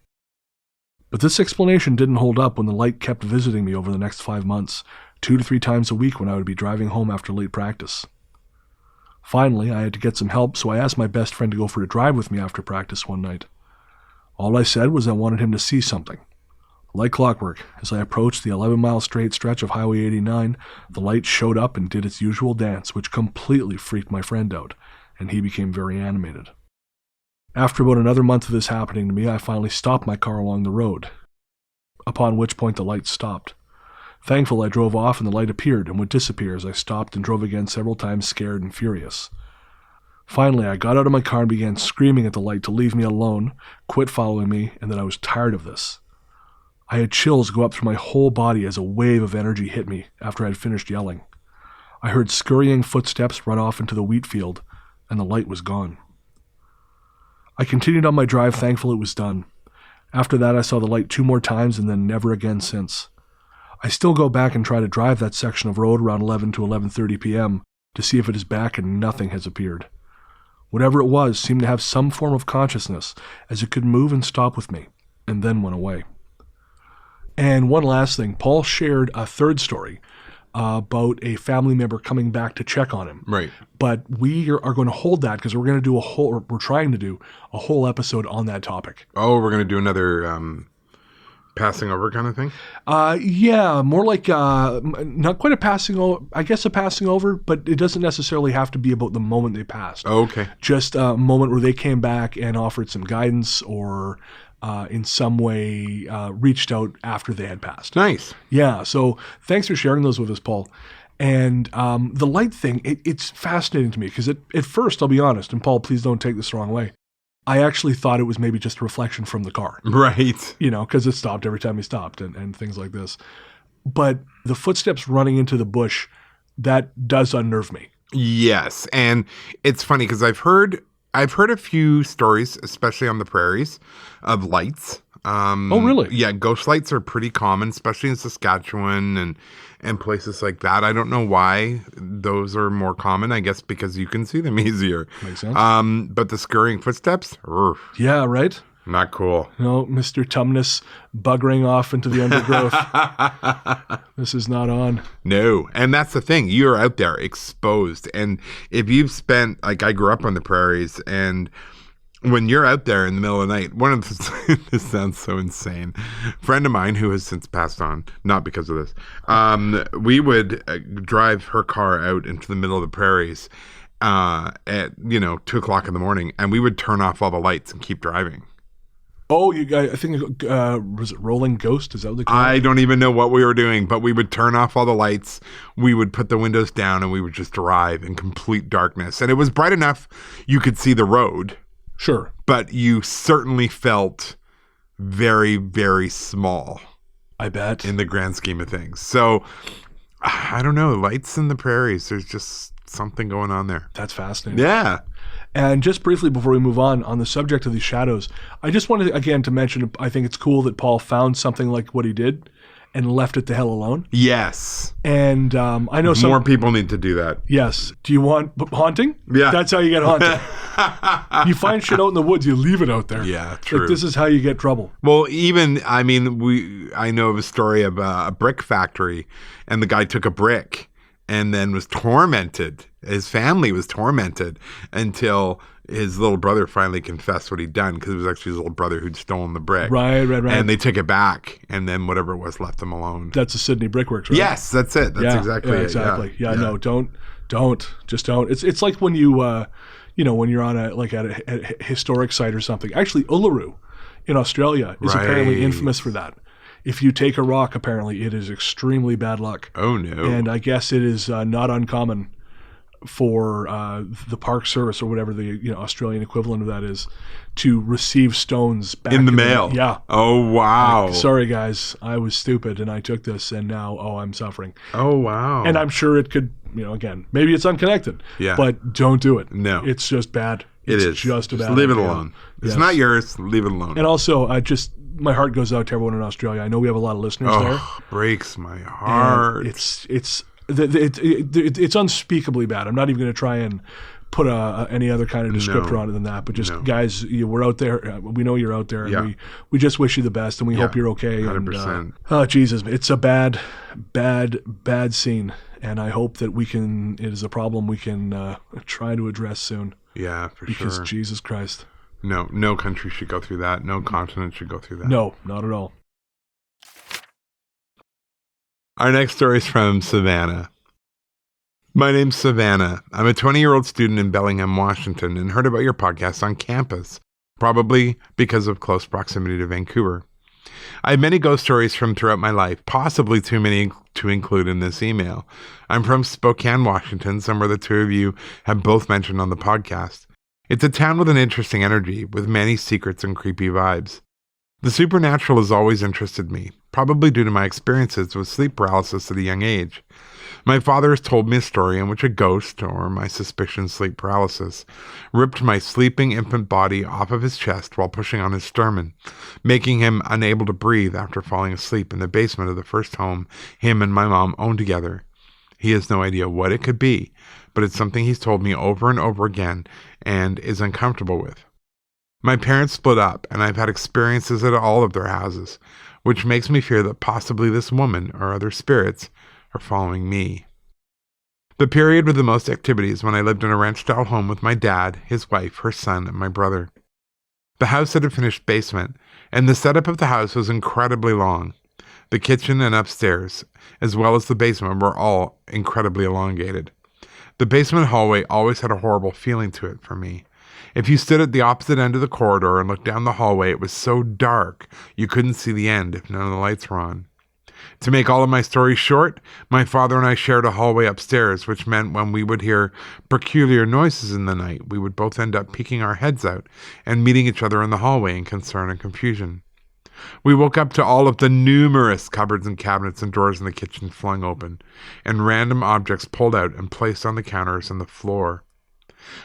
But this explanation didn't hold up when the light kept visiting me over the next 5 months, 2 to 3 times a week when I would be driving home after late practice. Finally, I had to get some help, so I asked my best friend to go for a drive with me after practice one night. All I said was I wanted him to see something. Like clockwork, as I approached the 11-mile straight stretch of Highway 89, the light showed up and did its usual dance, which completely freaked my friend out, and he became very animated. After about another month of this happening to me, I finally stopped my car along the road, upon which point the light stopped. Thankful, I drove off and the light appeared and would disappear as I stopped and drove again several times, scared and furious. Finally, I got out of my car and began screaming at the light to leave me alone, quit following me, and that I was tired of this. I had chills go up through my whole body as a wave of energy hit me after I had finished yelling. I heard scurrying footsteps run off into the wheat field, and the light was gone. I continued on my drive, thankful it was done. After that, I saw the light 2 more times and then never again since. I still go back and try to drive that section of road around 11 to 11:30 p.m. to see if it is back, and nothing has appeared. Whatever it was seemed to have some form of consciousness, as it could move and stop with me, and then went away. And one last thing, Paul shared a third story about a family member coming back to check on him. Right. But we are going to hold that because we're trying to do a whole episode on that topic. Oh, we're going to do another passing over kind of thing? Yeah, more like not quite a passing over, I guess a passing over, but it doesn't necessarily have to be about the moment they passed. Oh, okay. Just a moment where they came back and offered some guidance or in some way reached out after they had passed. Nice. Yeah, so thanks for sharing those with us, Paul. And the light thing, it's fascinating to me because at first, I'll be honest, and Paul, please don't take this the wrong way, I actually thought it was maybe just a reflection from the car. Right. You know, because it stopped every time he stopped and things like this. But the footsteps running into the bush, that does unnerve me. Yes, and it's funny because I've heard a few stories, especially on the prairies, of lights Oh, really? Yeah, ghost lights are pretty common, especially in Saskatchewan and places like that. I don't know why those are more common. I guess because you can see them easier. Makes sense. But the scurrying footsteps, Yeah, right? not cool. No, Mr. Tumnus buggering off into the undergrowth. This is not on. No. And that's the thing. You're out there exposed. And if you've spent, like, I grew up on the prairies, and when you're out there in the middle of the night, one of the, this sounds so insane. A friend of mine who has since passed on, not because of this, we would drive her car out into the middle of the prairies at, 2 o'clock in the morning, and we would turn off all the lights and keep driving. Oh, you guys, I think, was it Rolling Ghost? Is that what they call it? I don't even know what we were doing, but we would turn off all the lights. We would put the windows down, and we would just drive in complete darkness. And it was bright enough you could see the road. Sure. But you certainly felt very, very small. I bet. In the grand scheme of things. So, I don't know. Lights in the prairies. There's just something going on there. That's fascinating. Yeah. And just briefly before we move on the subject of these shadows, I just wanted, again, to mention, I think it's cool that Paul found something like what he did and left it the hell alone. Yes. And I know some more people need to do that. Yes. Do you want haunting? Yeah. That's how you get haunted. You find shit out in the woods, you leave it out there. Yeah, true. Like, this is how you get trouble. Well, I know of a story of a brick factory, and the guy took a brick and then was tormented. His family was tormented until his little brother finally confessed what he'd done, because it was actually his little brother who'd stolen the brick. Right. And they took it back, and then whatever it was left them alone. That's the Sydney Brickworks, right? Yes, that's it. That's exactly it. Exactly. Yeah, no, don't. Just don't. It's like when you, when you're on a historic site or something. Actually, Uluru in Australia is apparently infamous for that. If you take a rock, apparently it is extremely bad luck. Oh, no. And I guess it is not uncommon for the Park Service, or whatever the Australian equivalent of that is, to receive stones back in the mail. Yeah. Oh, wow. Like, sorry, guys, I was stupid and I took this, and now, I'm suffering. Oh, wow. And I'm sure it could, again, maybe it's unconnected. Yeah. But don't do it. No. It's just bad. It's just a bad leave it idea. alone. It's not yours. Leave it alone. And also, my heart goes out to everyone in Australia. I know we have a lot of listeners there. Breaks my heart. And it's unspeakably bad. I'm not even going to try and put any other kind of descriptor on it than that. But just guys, we're out there. We know you're out there, and we just wish you the best, and we hope you're okay. 100%. And, Jesus, it's a bad scene, and I hope that it is a problem we can try to address soon. Yeah, for sure. Because Jesus Christ. No country should go through that. No continent should go through that. No, not at all. Our next story is from Savannah. My name's Savannah. I'm a 20-year-old student in Bellingham, Washington, and heard about your podcast on campus, probably because of close proximity to Vancouver. I have many ghost stories from throughout my life, possibly too many to include in this email. I'm from Spokane, Washington, somewhere the two of you have both mentioned on the podcast. It's a town with an interesting energy, with many secrets and creepy vibes. The supernatural has always interested me, probably due to my experiences with sleep paralysis at a young age. My father has told me a story in which a ghost, or my suspicion sleep paralysis, ripped my sleeping infant body off of his chest while pushing on his sternum, making him unable to breathe after falling asleep in the basement of the first home him and my mom owned together. He has no idea what it could be, but it's something he's told me over and over again and is uncomfortable with. My parents split up, and I've had experiences at all of their houses, which makes me fear that possibly this woman or other spirits are following me. The period with the most activities when I lived in a ranch-style home with my dad, his wife, her son, and my brother. The house had a finished basement, and the setup of the house was incredibly long. The kitchen and upstairs, as well as the basement, were all incredibly elongated. The basement hallway always had a horrible feeling to it for me. If you stood at the opposite end of the corridor and looked down the hallway, it was so dark you couldn't see the end if none of the lights were on. To make all of my stories short, my father and I shared a hallway upstairs, which meant when we would hear peculiar noises in the night, we would both end up peeking our heads out and meeting each other in the hallway in concern and confusion. We woke up to all of the numerous cupboards and cabinets and drawers in the kitchen flung open, and random objects pulled out and placed on the counters and the floor.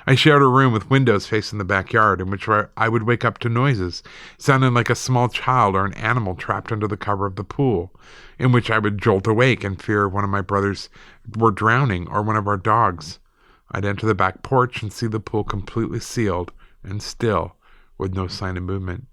I shared a room with windows facing the backyard in which I would wake up to noises sounding like a small child or an animal trapped under the cover of the pool, in which I would jolt awake in fear one of my brothers were drowning or one of our dogs. I'd enter the back porch and see the pool completely sealed and still, with no sign of movement.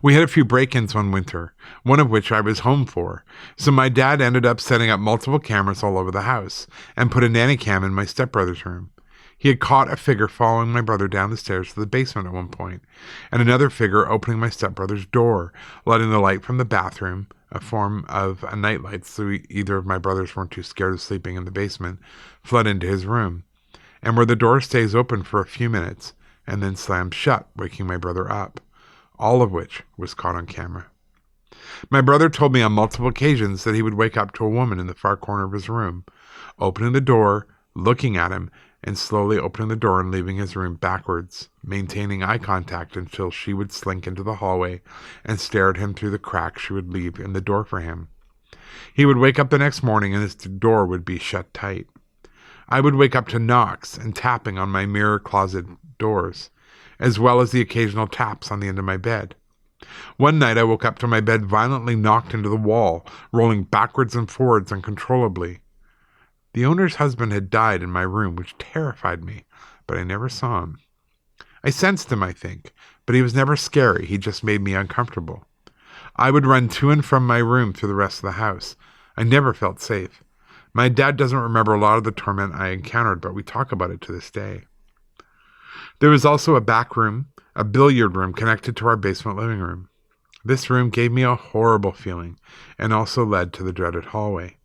We had a few break-ins one winter, one of which I was home for, so my dad ended up setting up multiple cameras all over the house and put a nanny cam in my stepbrother's room. He had caught a figure following my brother down the stairs to the basement at one point, and another figure opening my stepbrother's door, letting the light from the bathroom, a form of a nightlight so either of my brothers weren't too scared of sleeping in the basement, flood into his room, and where the door stays open for a few minutes and then slams shut, waking my brother up, all of which was caught on camera. My brother told me on multiple occasions that he would wake up to a woman in the far corner of his room, opening the door, looking at him, and slowly opening the door and leaving his room backwards, maintaining eye contact until she would slink into the hallway and stare at him through the crack she would leave in the door for him. He would wake up the next morning and his door would be shut tight. I would wake up to knocks and tapping on my mirror closet doors, as well as the occasional taps on the end of my bed. One night I woke up to my bed violently knocked into the wall, rolling backwards and forwards uncontrollably. The owner's husband had died in my room, which terrified me, but I never saw him. I sensed him, I think, but he was never scary. He just made me uncomfortable. I would run to and from my room through the rest of the house. I never felt safe. My dad doesn't remember a lot of the torment I encountered, but we talk about it to this day. There was also a back room, a billiard room connected to our basement living room. This room gave me a horrible feeling and also led to the dreaded hallway.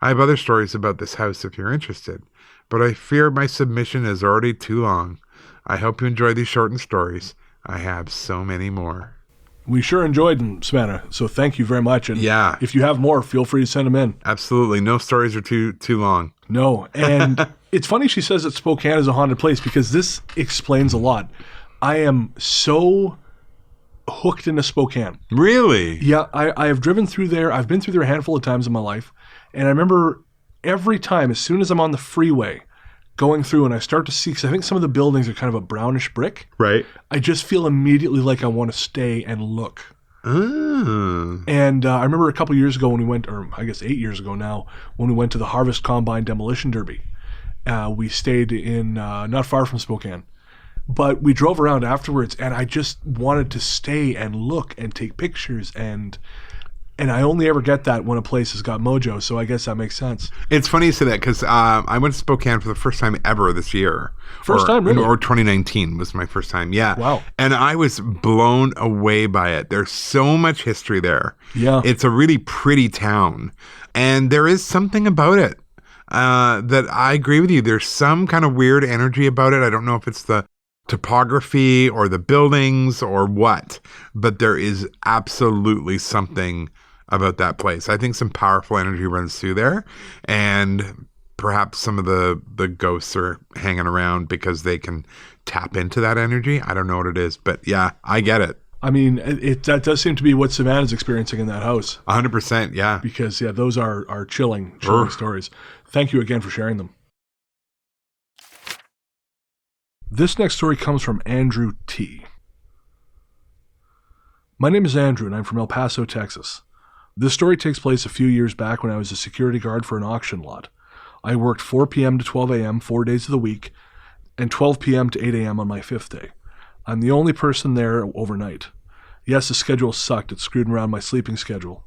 I have other stories about this house if you're interested, but I fear my submission is already too long. I hope you enjoy these shortened stories. I have so many more. We sure enjoyed them, Savannah, so thank you very much. And yeah, if you have more, feel free to send them in. Absolutely. No stories are too long. No, and it's funny she says that Spokane is a haunted place because this explains a lot. I am so hooked into Spokane. Really? Yeah, I have driven through there. I've been through there a handful of times in my life. And I remember every time, as soon as I'm on the freeway going through and I start to see, because I think some of the buildings are kind of a brownish brick. Right. I just feel immediately like I want to stay and look. Oh. And I remember a couple years ago when we went, or I guess 8 years ago now, when we went to the Harvest Combine Demolition Derby. We stayed in not far from Spokane. But we drove around afterwards, and I just wanted to stay and look and take pictures, and I only ever get that when a place has got mojo, so I guess that makes sense. It's funny you say that, because I went to Spokane for the first time ever this year. First time, really? Or 2019 was my first time, yeah. Wow. And I was blown away by it. There's so much history there. Yeah. It's a really pretty town, and there is something about it that I agree with you. There's some kind of weird energy about it. I don't know if it's the topography or the buildings or what, but there is absolutely something about that place. I think some powerful energy runs through there, and perhaps some of the ghosts are hanging around because they can tap into that energy. I don't know what it is, but yeah, I get it. I mean, that does seem to be what Savannah's experiencing in that house. 100%, yeah. Because, yeah, those are chilling stories. Thank you again for sharing them. This next story comes from Andrew T. My name is Andrew, and I'm from El Paso, Texas. This story takes place a few years back when I was a security guard for an auction lot. I worked 4 p.m. to 12 a.m. 4 days of the week, and 12 p.m. to 8 a.m. on my 5th day. I'm the only person there overnight. Yes, the schedule sucked. It screwed around my sleeping schedule.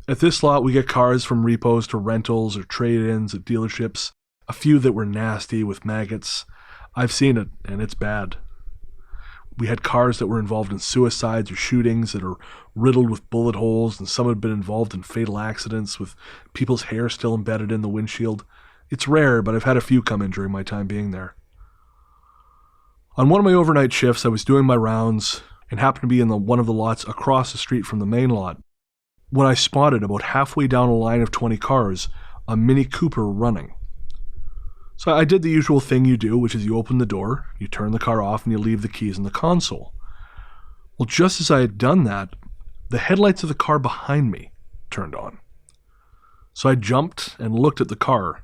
At this lot, we get cars from repos to rentals or trade-ins at dealerships, a few that were nasty with maggots. I've seen it, and it's bad. We had cars that were involved in suicides or shootings that are riddled with bullet holes, and some had been involved in fatal accidents with people's hair still embedded in the windshield. It's rare, but I've had a few come in during my time being there. On one of my overnight shifts, I was doing my rounds and happened to be in one of the lots across the street from the main lot when I spotted, about halfway down a line of 20 cars, a Mini Cooper running. So I did the usual thing you do, which is you open the door, you turn the car off, and you leave the keys in the console. Well, just as I had done that, the headlights of the car behind me turned on. So I jumped and looked at the car.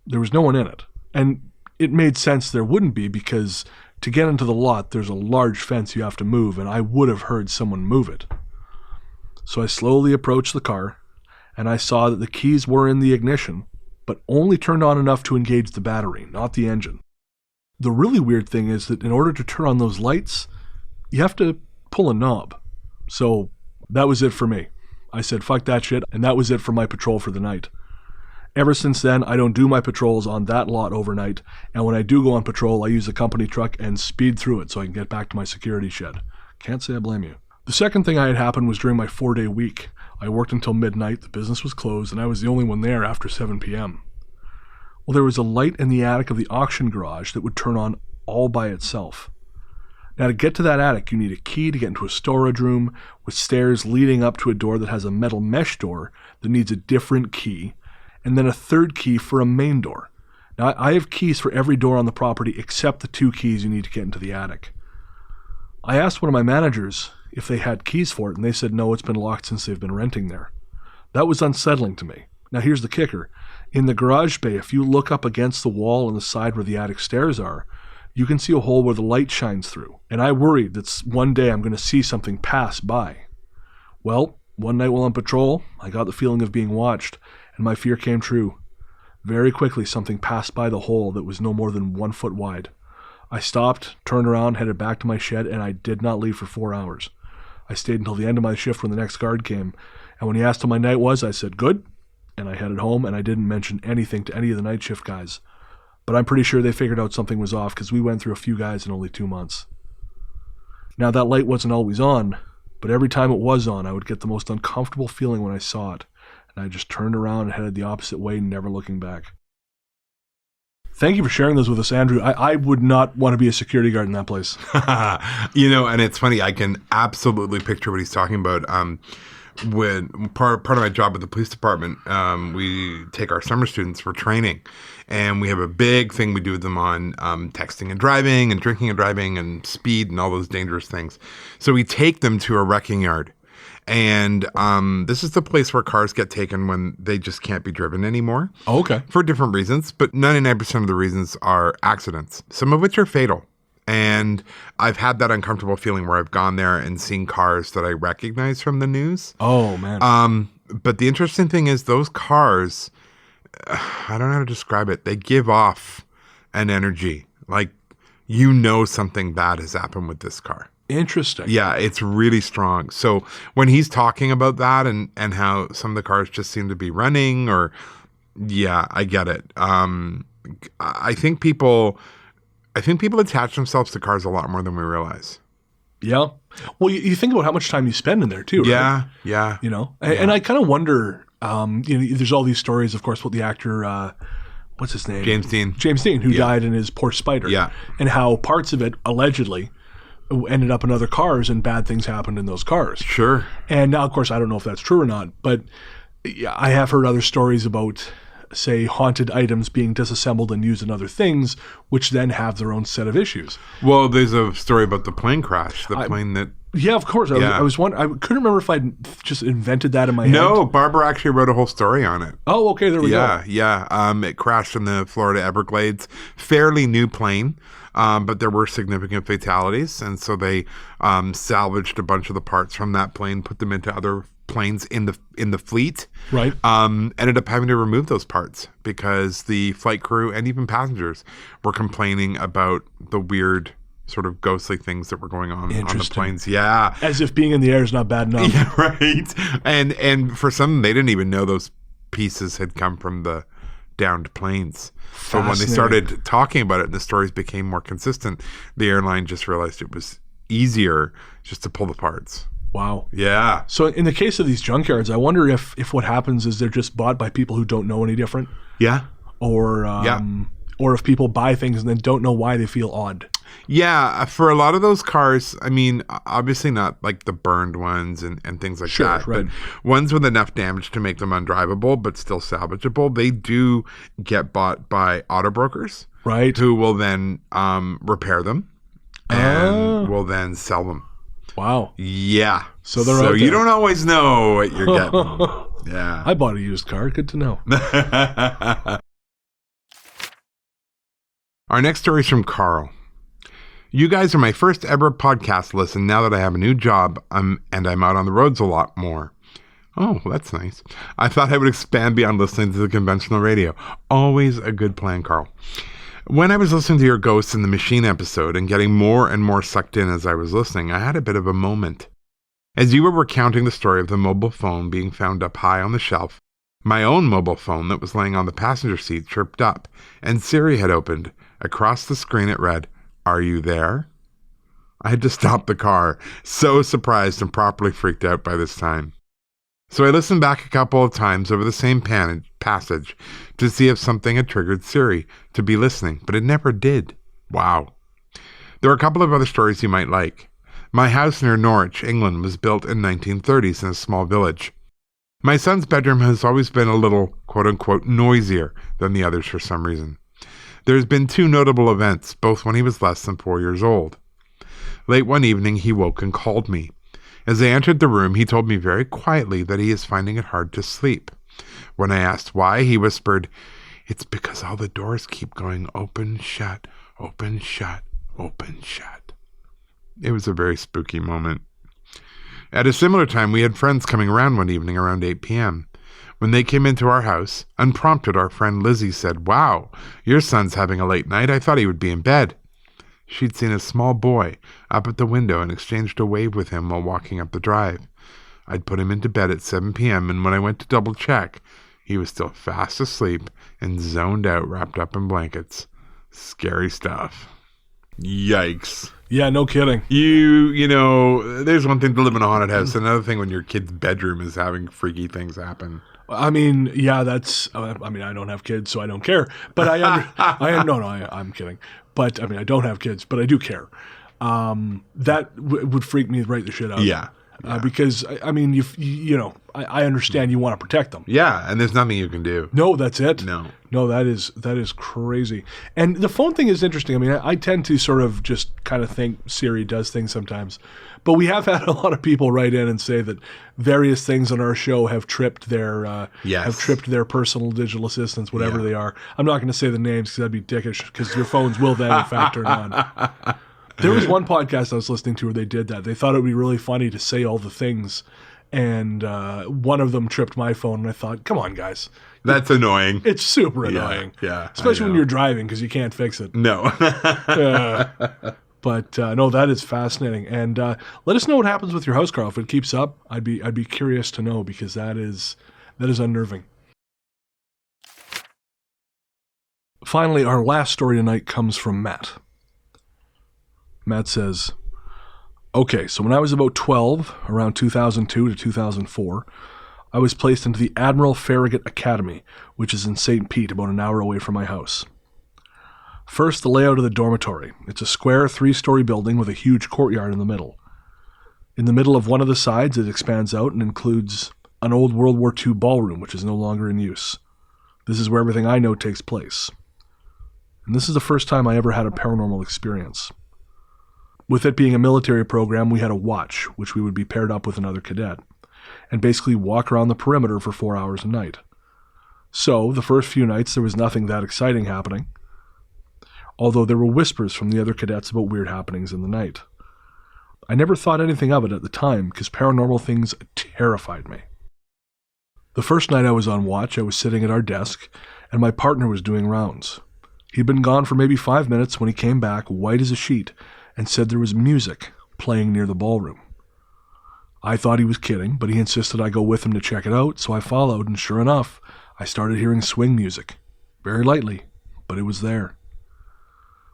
There was no one in it. And it made sense there wouldn't be, because to get into the lot, there's a large fence you have to move, and I would have heard someone move it. So I slowly approached the car, and I saw that the keys were in the ignition, but only turned on enough to engage the battery, not the engine. The really weird thing is that in order to turn on those lights, you have to pull a knob. So that was it for me. I said, fuck that shit, and that was it for my patrol for the night. Ever since then, I don't do my patrols on that lot overnight, and when I do go on patrol, I use a company truck and speed through it so I can get back to my security shed. Can't say I blame you. The second thing I had happen was during my 4-day week. I worked until midnight, the business was closed, and I was the only one there after 7 p.m. Well, there was a light in the attic of the auction garage that would turn on all by itself. Now, to get to that attic, you need a key to get into a storage room with stairs leading up to a door that has a metal mesh door that needs a different key, and then a third key for a main door. Now, I have keys for every door on the property except the 2 keys you need to get into the attic. I asked one of my managers if they had keys for it, and they said no, it's been locked since they've been renting there. That was unsettling to me. Now, here's the kicker. In the garage bay, if you look up against the wall on the side where the attic stairs are, you can see a hole where the light shines through. And I worried that one day I'm going to see something pass by. Well, one night while on patrol, I got the feeling of being watched, and my fear came true. Very quickly, something passed by the hole that was no more than 1 foot wide. I stopped, turned around, headed back to my shed, and I did not leave for 4 hours. I stayed until the end of my shift when the next guard came, and when he asked how my night was, I said, good, and I headed home, and I didn't mention anything to any of the night shift guys. But I'm pretty sure they figured out something was off, because we went through a few guys in only 2 months. Now, that light wasn't always on, but every time it was on, I would get the most uncomfortable feeling when I saw it, and I just turned around and headed the opposite way, never looking back. Thank you for sharing those with us, Andrew. I would not want to be a security guard in that place. And it's funny, I can absolutely picture what he's talking about. When part of my job with the police department, we take our summer students for training, and we have a big thing we do with them on texting and driving and drinking and driving and speed and all those dangerous things. So we take them to a wrecking yard. And this is the place where cars get taken when they just can't be driven anymore. Oh, okay. For different reasons, but 99% of the reasons are accidents, some of which are fatal. And I've had that uncomfortable feeling where I've gone there and seen cars that I recognize from the news. Oh, man. But the interesting thing is those cars, I don't know how to describe it. They give off an energy. Like, something bad has happened with this car. Interesting. Yeah, it's really strong. So when he's talking about that and how some of the cars just seem to be running yeah, I get it. I think people attach themselves to cars a lot more than we realize. Yeah. Well, you think about how much time you spend in there too, right? Yeah, yeah. And I kind of wonder, there's all these stories, of course, about the actor, what's his name? James Dean, who died in his Porsche Spider. Yeah. And how parts of it, allegedly, ended up in other cars and bad things happened in those cars. Sure. And now, of course, I don't know if that's true or not, but I have heard other stories about, say, haunted items being disassembled and used in other things, which then have their own set of issues. Well, there's a story about the plane crash, plane that... Yeah, of course. I was wondering, I couldn't remember if I just invented that in my head. No, Barbara actually wrote a whole story on it. Oh, okay, there we go. Yeah. It crashed in the Florida Everglades. Fairly new plane, but there were significant fatalities, and so they salvaged a bunch of the parts from that plane, put them into other planes in the fleet. Right. Ended up having to remove those parts because the flight crew and even passengers were complaining about the weird sort of ghostly things that were going on the planes. Yeah. As if being in the air is not bad enough. Yeah, right. And for some, they didn't even know those pieces had come from the downed planes. But when they started talking about it and the stories became more consistent, the airline just realized it was easier just to pull the parts. Wow. Yeah. So in the case of these junkyards, I wonder if what happens is they're just bought by people who don't know any different. Yeah. Or if people buy things and then don't know why they feel odd. Yeah, for a lot of those cars, I mean, obviously not like the burned ones and things like that, right. But ones with enough damage to make them undrivable but still salvageable, they do get bought by auto brokers, right? Who will then repair them and will then sell them. Wow. Yeah. So you don't always know what you're getting. Yeah. I bought a used car. Good to know. Our next story is from Carl. You guys are my first ever podcast listen now that I have a new job and I'm out on the roads a lot more. Oh, well, that's nice. I thought I would expand beyond listening to the conventional radio. Always a good plan, Carl. When I was listening to your Ghosts in the Machine episode and getting more and more sucked in as I was listening, I had a bit of a moment. As you were recounting the story of the mobile phone being found up high on the shelf, my own mobile phone that was laying on the passenger seat chirped up, and Siri had opened. Across the screen it read, "Are you there?" I had to stop the car, so surprised and properly freaked out by this time. So I listened back a couple of times over the same passage to see if something had triggered Siri to be listening, but it never did. Wow. There are a couple of other stories you might like. My house near Norwich, England, was built in 1930s in a small village. My son's bedroom has always been a little, quote-unquote, noisier than the others for some reason. There's been 2 notable events, both when he was less than 4 years old. Late one evening, he woke and called me. As I entered the room, he told me very quietly that he is finding it hard to sleep. When I asked why, he whispered, "It's because all the doors keep going open, shut, open, shut, open, shut." It was a very spooky moment. At a similar time, we had friends coming around one evening around 8 p.m. When they came into our house, unprompted, our friend Lizzie said, "Wow, your son's having a late night. I thought he would be in bed." She'd seen a small boy up at the window and exchanged a wave with him while walking up the drive. I'd put him into bed at 7 p.m., and when I went to double check, he was still fast asleep and zoned out, wrapped up in blankets. Scary stuff. Yikes. Yeah, no kidding. You know, there's one thing to live in a haunted house, another thing when your kid's bedroom is having freaky things happen. I mean, yeah, that's, I don't have kids, so I don't care. But I'm kidding. But, I don't have kids, but I do care. That would freak me right the shit out. Yeah. Because, I understand you want to protect them. Yeah, and there's nothing you can do. No, that's it. No, that is crazy. And the phone thing is interesting. I tend to sort of just kind of think Siri does things sometimes. But we have had a lot of people write in and say that various things on our show have tripped their personal digital assistants, whatever they are. I'm not going to say the names because that'd be dickish because your phones will then in fact turn on. There was one podcast I was listening to where they did that. They thought it would be really funny to say all the things, and one of them tripped my phone, and I thought, come on, guys. That's annoying. It's super annoying. Yeah. Especially when you're driving because you can't fix it. No. But no, that is fascinating. And let us know what happens with your house, Carl. If it keeps up, I'd be curious to know because that is unnerving. Finally, our last story tonight comes from Matt. Matt says, "Okay, so when I was about 12, around 2002 to 2004, I was placed into the Admiral Farragut Academy, which is in St. Pete, about an hour away from my house. First, the layout of the dormitory. It's a square 3-story building with a huge courtyard in the middle. In the middle of one of the sides, it expands out and includes an old World War II ballroom, which is no longer in use. This is where everything I know takes place. And this is the first time I ever had a paranormal experience. With it being a military program, we had a watch, which we would be paired up with another cadet, and basically walk around the perimeter for 4 hours a night. So, the first few nights there was nothing that exciting happening, although there were whispers from the other cadets about weird happenings in the night. I never thought anything of it at the time because paranormal things terrified me. The first night I was on watch, I was sitting at our desk, and my partner was doing rounds. He'd been gone for maybe 5 minutes when he came back, white as a sheet, and said there was music playing near the ballroom. I thought he was kidding, but he insisted I go with him to check it out, so I followed, and sure enough, I started hearing swing music. Very lightly, but it was there.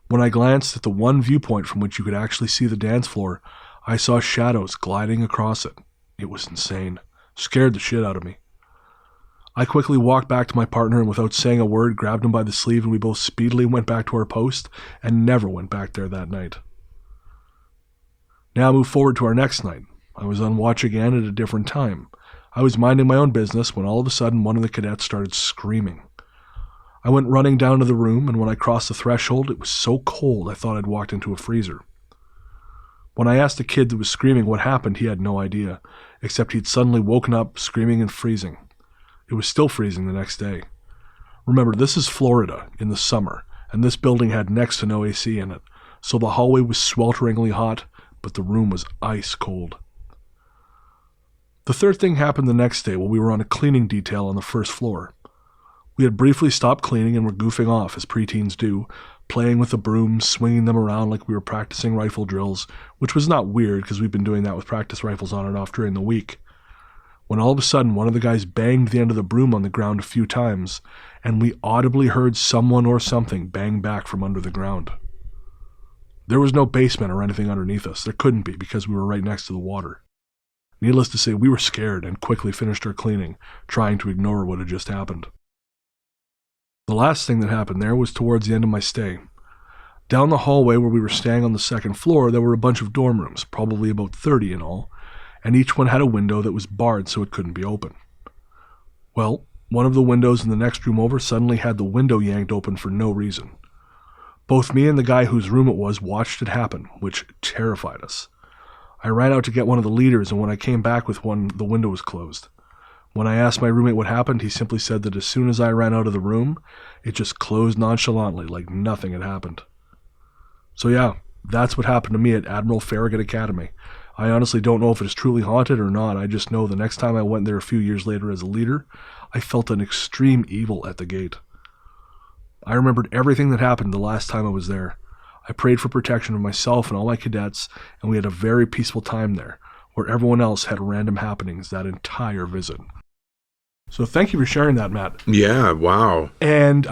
When I glanced at the one viewpoint from which you could actually see the dance floor, I saw shadows gliding across it. It was insane. Scared the shit out of me. I quickly walked back to my partner and without saying a word, grabbed him by the sleeve and we both speedily went back to our post and never went back there that night. Now move forward to our next night. I was on watch again at a different time. I was minding my own business when all of a sudden one of the cadets started screaming. I went running down to the room, and when I crossed the threshold, it was so cold I thought I'd walked into a freezer. When I asked the kid that was screaming what happened, he had no idea, except he'd suddenly woken up screaming and freezing. It was still freezing the next day. Remember, this is Florida in the summer, and this building had next to no AC in it, so the hallway was swelteringly hot, but the room was ice cold. The third thing happened the next day while we were on a cleaning detail on the first floor. We had briefly stopped cleaning and were goofing off, as preteens do, playing with the brooms, swinging them around like we were practicing rifle drills, which was not weird because we've been doing that with practice rifles on and off during the week. When all of a sudden one of the guys banged the end of the broom on the ground a few times, and we audibly heard someone or something bang back from under the ground. There was no basement or anything underneath us. There couldn't be because we were right next to the water. Needless to say, we were scared and quickly finished our cleaning, trying to ignore what had just happened. The last thing that happened there was towards the end of my stay. Down the hallway where we were staying on the second floor, there were a bunch of dorm rooms, probably about 30 in all, and each one had a window that was barred so it couldn't be open. Well, one of the windows in the next room over suddenly had the window yanked open for no reason. Both me and the guy whose room it was watched it happen, which terrified us. I ran out to get one of the leaders, and when I came back with one, the window was closed. When I asked my roommate what happened, he simply said that as soon as I ran out of the room, it just closed nonchalantly like nothing had happened. So yeah, that's what happened to me at Admiral Farragut Academy. I honestly don't know if it is truly haunted or not. I just know the next time I went there a few years later as a leader, I felt an extreme evil at the gate. I remembered everything that happened the last time I was there. I prayed for protection of myself and all my cadets, and we had a very peaceful time there, where everyone else had random happenings that entire visit. So thank you for sharing that, Matt. Yeah, wow. And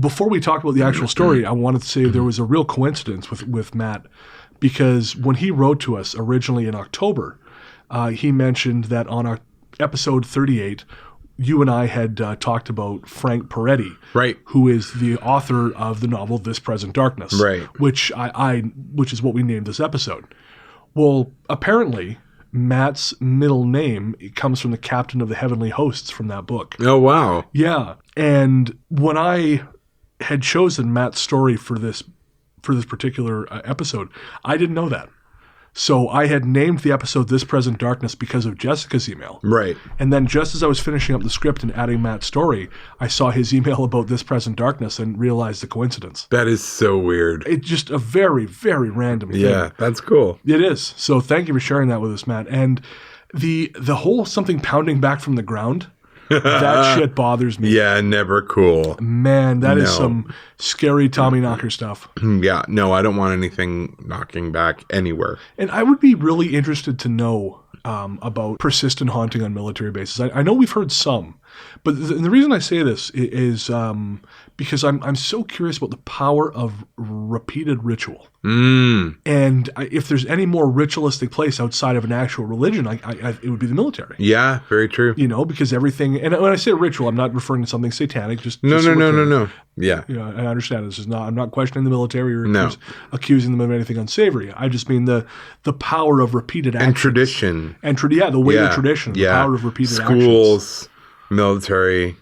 before we talk about the actual story, I wanted to say there was a real coincidence with Matt, because when he wrote to us originally in October, he mentioned that on episode 38, you and I had talked about Frank Peretti, Right. who is the author of the novel This Present Darkness, Right. which which is what we named this episode. Well, apparently, Matt's middle name comes from the captain of the heavenly hosts from that book. Oh, wow. Yeah, and when I had chosen Matt's story for this particular episode, I didn't know that. So I had named the episode This Present Darkness because of Jessica's email. Right. And then just as I was finishing up the script and adding Matt's story, I saw his email about This Present Darkness and realized the coincidence. That is so weird. It's just a very, very random thing. Yeah, that's cool. It is. So thank you for sharing that with us, Matt. And the whole something pounding back from the ground, that shit bothers me. Yeah, never cool. Man, that is No. some scary Tommy Knocker stuff. Yeah, no, I don't want anything knocking back anywhere. And I would be really interested to know about persistent haunting on military bases. I know we've heard some, but the reason I say this is because I'm so curious about the power of repeated ritual. And if there's any more ritualistic place outside of an actual religion, it would be the military. Yeah, very true. You know, because everything, and when I say ritual, I'm not referring to something satanic. No. so we're clear. No. Yeah. You know, I understand this is not. I'm not questioning the military or No. accusing them of anything unsavory. I just mean the power of repeated actions. And tradition. And the way of tradition, the power of repeated Schools, military,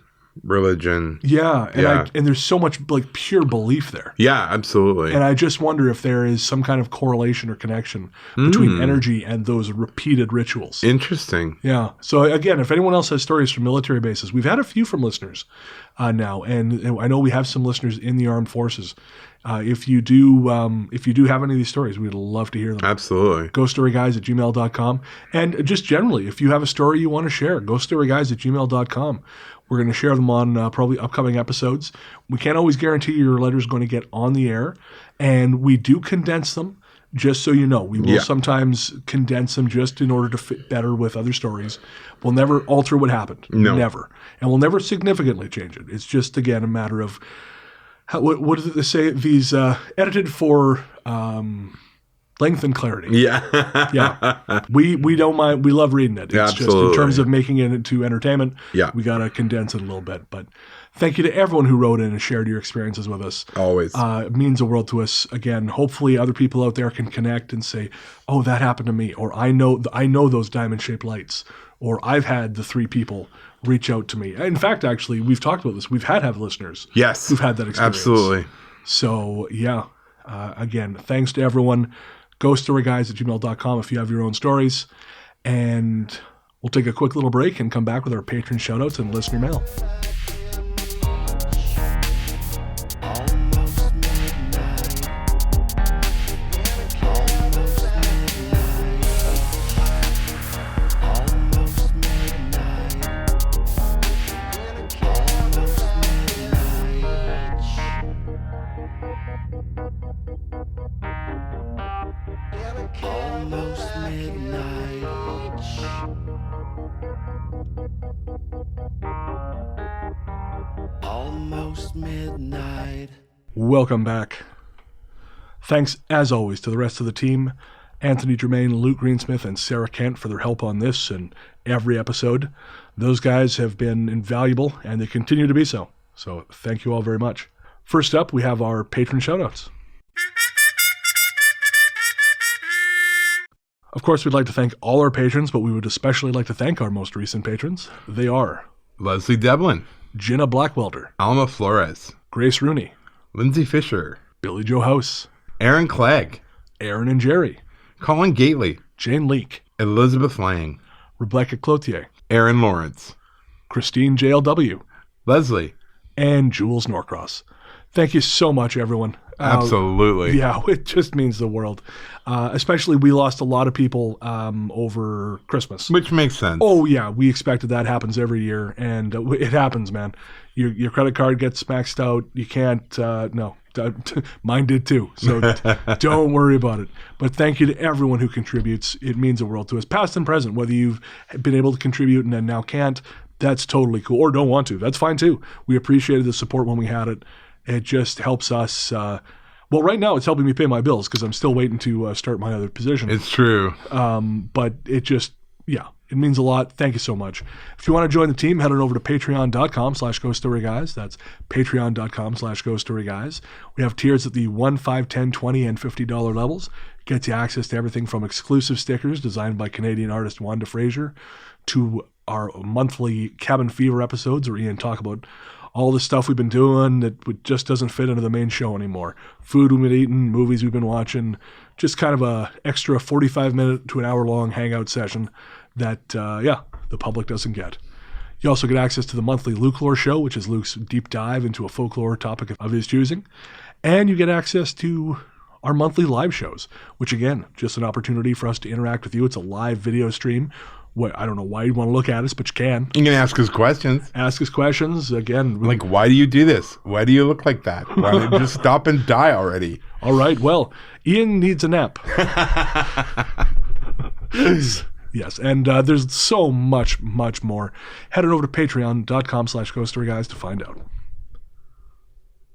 religion. Yeah, and Yeah. and there's so much like pure belief there. Yeah, absolutely. And I just wonder if there is some kind of correlation or connection between energy and those repeated rituals. Interesting. Yeah. So again, if anyone else has stories from military bases, we've had a few from listeners now, and I know we have some listeners in the armed forces. If you do have any of these stories, we'd love to hear them. Absolutely. GhostStoryGuys@gmail.com. And just generally, if you have a story you want to share, GhostStoryGuys@gmail.com. We're going to share them on probably upcoming episodes. We can't always guarantee your letter is going to get on the air, and we do condense them. Just so you know, we will sometimes condense them just in order to fit better with other stories. We'll never alter what happened. No. Never. And we'll never significantly change it. It's just, again, a matter of, what did they say? These edited for length and clarity. Yeah. Yeah. We don't mind. We love reading it. It's just in terms of making it into entertainment, we got to condense it a little bit. But thank you to everyone who wrote in and shared your experiences with us. Always. It means the world to us. Again, hopefully other people out there can connect and say, oh, that happened to me. Or I know those diamond-shaped lights. Or I've had the 3 people reach out to me. In fact, actually, we've talked about this. We've had listeners. Yes. Who've had that experience. Absolutely. So, yeah. Again, thanks to everyone. GhostStoryGuys@gmail.com if you have your own stories. And we'll take a quick little break and come back with our patron shoutouts and listener mail. Almost midnight. Welcome back. Thanks, as always, to the rest of the team, Anthony Germaine, Luke Greensmith, and Sarah Kent for their help on this and every episode. Those guys have been invaluable, and they continue to be so. So thank you all very much. First up, we have our patron shoutouts. Of course, we'd like to thank all our patrons, but we would especially like to thank our most recent patrons. They are Leslie Devlin, Jenna Blackwelder, Alma Flores, Grace Rooney, Lindsay Fisher, Billy Joe House, Aaron Clegg, Aaron and Jerry, Colin Gately, Jane Leake, Elizabeth Lang, Rebecca Cloutier, Aaron Lawrence, Christine JLW, Leslie. and Jules Norcross. Thank you so much, everyone. Absolutely. Yeah, it just means the world. Especially, we lost a lot of people over Christmas. Which makes sense. Oh, yeah, we expected that happens every year, and it happens, man. Your credit card gets maxed out. You can't, no. Mine did too, so don't worry about it. But thank you to everyone who contributes. It means the world to us, past and present, whether you've been able to contribute and then now can't. That's totally cool, or don't want to. That's fine too. We appreciated the support when we had it. It just helps us. Well, right now it's helping me pay my bills because I'm still waiting to start my other position. It's true. But it just, yeah, it means a lot. Thank you so much. If you want to join the team, head on over to patreon.com/GhostStoryGuys. That's patreon.com/GhostStoryGuys. We have tiers at the $1, $5, $10, $20, and $50 levels. Gets you access to everything from exclusive stickers designed by Canadian artist Wanda Fraser to our monthly Cabin Fever episodes where Ian talk about all the stuff we've been doing that just doesn't fit into the main show anymore. Food we've been eating, movies we've been watching, just kind of a extra 45-minute to an hour-long hangout session that, the public doesn't get. You also get access to the monthly Lukelore show, which is Luke's deep dive into a folklore topic of his choosing. And you get access to our monthly live shows, which, again, just an opportunity for us to interact with you. It's a live video stream. I don't know why you'd want to look at us, but you can. You can ask us questions. Ask us questions. Again. Like, why do you do this? Why do you look like that? Why don't you just stop and die already? All right. Well, Ian needs a nap. Yes. And there's so much, much more. Head on over to patreon.com/GhostStoryGuys to find out.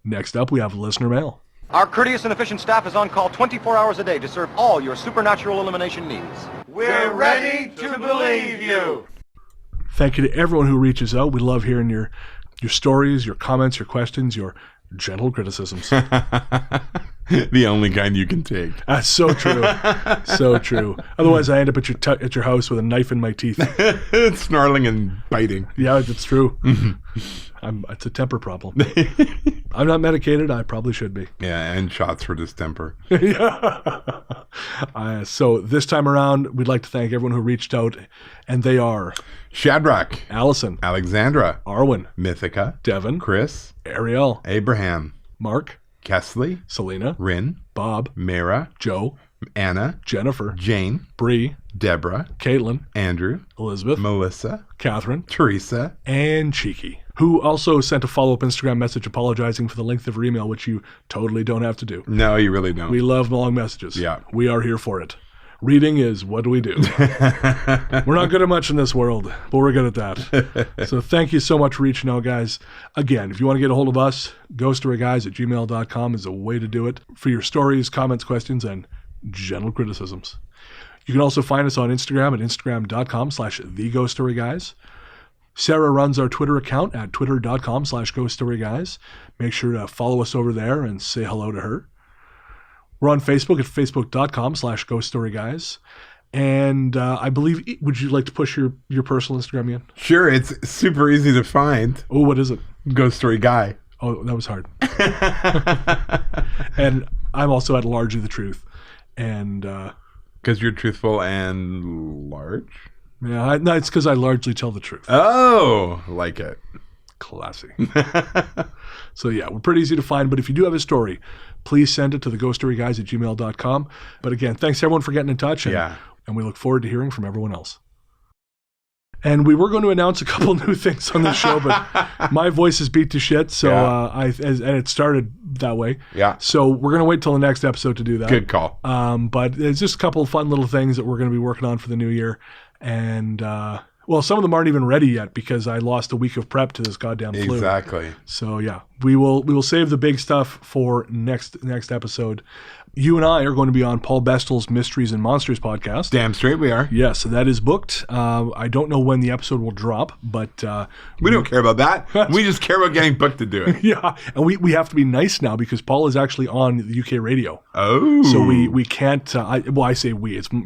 Next up, we have listener mail. Our courteous and efficient staff is on call 24 hours a day to serve all your supernatural elimination needs. We're ready to believe you. Thank you to everyone who reaches out. We love hearing your stories, your comments, your questions, your gentle criticisms. The only kind you can take. That's so true. So true. Otherwise, I end up at your house with a knife in my teeth. Snarling and biting. Yeah, that's true. It's a temper problem. I'm not medicated. I probably should be. Yeah, and shots for distemper. So this time around, we'd like to thank everyone who reached out, and they are Shadrach, Allison, Alexandra, Arwen, Mythica, Devin, Chris, Ariel, Abraham, Mark, Kesley, Selena, Rin, Bob, Mara, Joe, Anna, Jennifer, Jane, Bree, Deborah, Caitlin, Andrew, Elizabeth, Melissa, Catherine, Teresa, and Cheeky, who also sent a follow-up Instagram message apologizing for the length of her email, which you totally don't have to do. No, you really don't. We love long messages. Yeah. We are here for it. Reading is what do we do. We're not good at much in this world, but we're good at that. So thank you so much for reaching out, guys. Again, if you want to get a hold of us, ghoststoryguys@gmail.com is a way to do it for your stories, comments, questions, and gentle criticisms. You can also find us on Instagram at instagram.com/theghoststoryguys. Sarah runs our Twitter account at twitter.com/ghoststoryguys. Make sure to follow us over there and say hello to her. We're on Facebook at facebook.com/ghoststoryguys. And I believe, would you like to push your personal Instagram again? Sure, it's super easy to find. Oh, what is it? Ghost Story Guy. Oh, that was hard. And I'm also at Largely the Truth. And because you're truthful and large? Yeah, no, it's because I largely tell the truth. Oh, like it. Classy. So yeah, we're pretty easy to find, but if you do have a story, please send it to theghoststoryguys@gmail.com. But again, thanks everyone for getting in touch, and we look forward to hearing from everyone else. And we were going to announce a couple new things on the show, but my voice is beat to shit, so and it started that way. Yeah. So we're going to wait till the next episode to do that. Good call. But it's just a couple of fun little things that we're going to be working on for the new year. And well, some of them aren't even ready yet because I lost a week of prep to this goddamn flu. Exactly. So yeah, We will save the big stuff for next episode. You and I are going to be on Paul Bestel's Mysteries and Monsters podcast. Damn straight we are. Yes, that is booked. I don't know when the episode will drop, but... we don't care about that. We just care about getting booked to do it. Yeah, and we have to be nice now because Paul is actually on the UK radio. Oh. So we can't... I say we. It's me.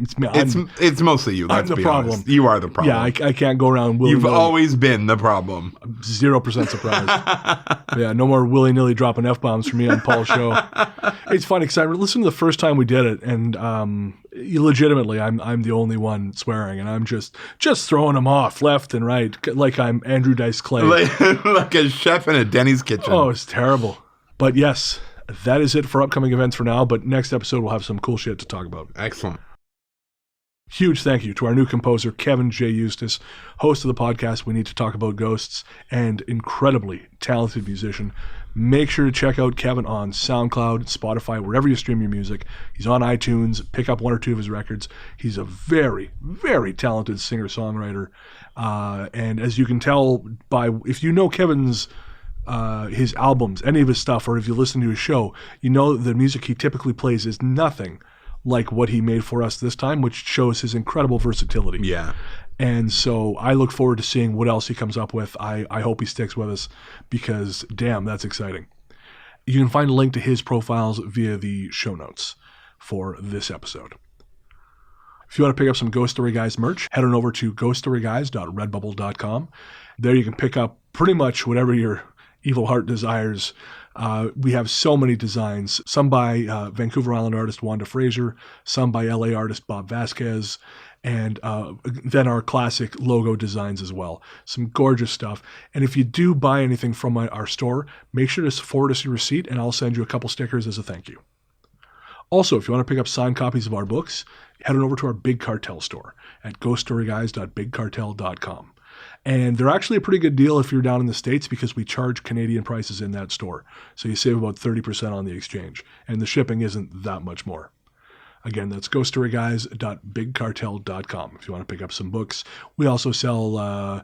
It's mostly you, let's I'm the be problem. honest. You are the problem. Yeah, I can't go around willy-nilly. You've always been the problem. 0% surprised. Yeah, no more willy-nilly dropping F-bombs for me on Paul's show. It's funny because I listened to the first time we did it, and legitimately, I'm the only one swearing, and I'm just throwing them off left and right, like I'm Andrew Dice Clay. Like a chef in a Denny's kitchen. Oh, it's terrible. But yes, that is it for upcoming events for now, but next episode we'll have some cool shit to talk about. Excellent. Huge thank you to our new composer, Kevin J. Eustace, host of the podcast We Need to Talk About Ghosts, and incredibly talented musician. Make sure to check out Kevin on SoundCloud, Spotify, wherever you stream your music. He's on iTunes. Pick up 1 or 2 of his records. He's a very, very talented singer-songwriter. And as you can tell if you know Kevin's his albums, any of his stuff, or if you listen to his show, you know the music he typically plays is nothing like what he made for us this time, which shows his incredible versatility. Yeah. And so I look forward to seeing what else he comes up with. I hope he sticks with us because, damn, that's exciting. You can find a link to his profiles via the show notes for this episode. If you want to pick up some Ghost Story Guys merch, head on over to ghoststoryguys.redbubble.com. There you can pick up pretty much whatever your evil heart desires. We have so many designs, some by Vancouver Island artist Wanda Fraser, some by LA artist Bob Vasquez, and then our classic logo designs as well. Some gorgeous stuff. And if you do buy anything from our store, make sure to forward us your receipt and I'll send you a couple stickers as a thank you. Also, if you want to pick up signed copies of our books, head on over to our Big Cartel store at ghoststoryguys.bigcartel.com. And they're actually a pretty good deal if you're down in the States because we charge Canadian prices in that store. So you save about 30% on the exchange. And the shipping isn't that much more. Again, that's ghoststoryguys.bigcartel.com if you want to pick up some books. We also sell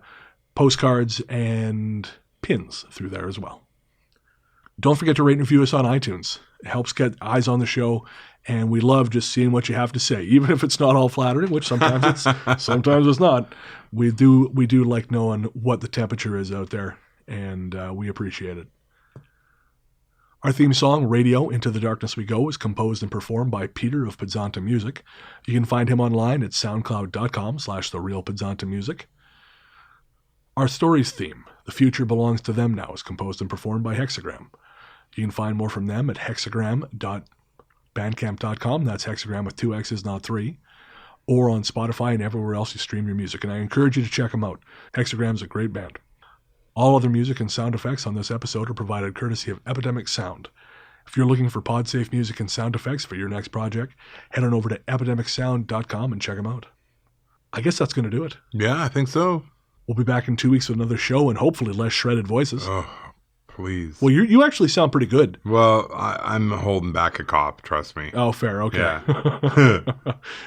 postcards and pins through there as well. Don't forget to rate and review us on iTunes. It helps get eyes on the show, and we love just seeing what you have to say, even if it's not all flattering, which sometimes it's not. We do like knowing what the temperature is out there, and we appreciate it. Our theme song, Radio Into the Darkness We Go, is composed and performed by Peter of Podzontommusic. You can find him online at soundcloud.com/therealpodzontommusic. Our stories theme, The Future Belongs to Them Now, is composed and performed by Hexagram. You can find more from them at hexagram.bandcamp.com. That's hexagram with 2 X's, not 3. Or on Spotify and everywhere else you stream your music. And I encourage you to check them out. Hexagram's a great band. All other music and sound effects on this episode are provided courtesy of Epidemic Sound. If you're looking for pod-safe music and sound effects for your next project, head on over to epidemicsound.com and check them out. I guess that's going to do it. Yeah, I think so. We'll be back in 2 weeks with another show and hopefully less shredded voices. Oh, please. Well, you actually sound pretty good. Well, I'm holding back a cop, trust me. Oh, fair. Okay. Yeah.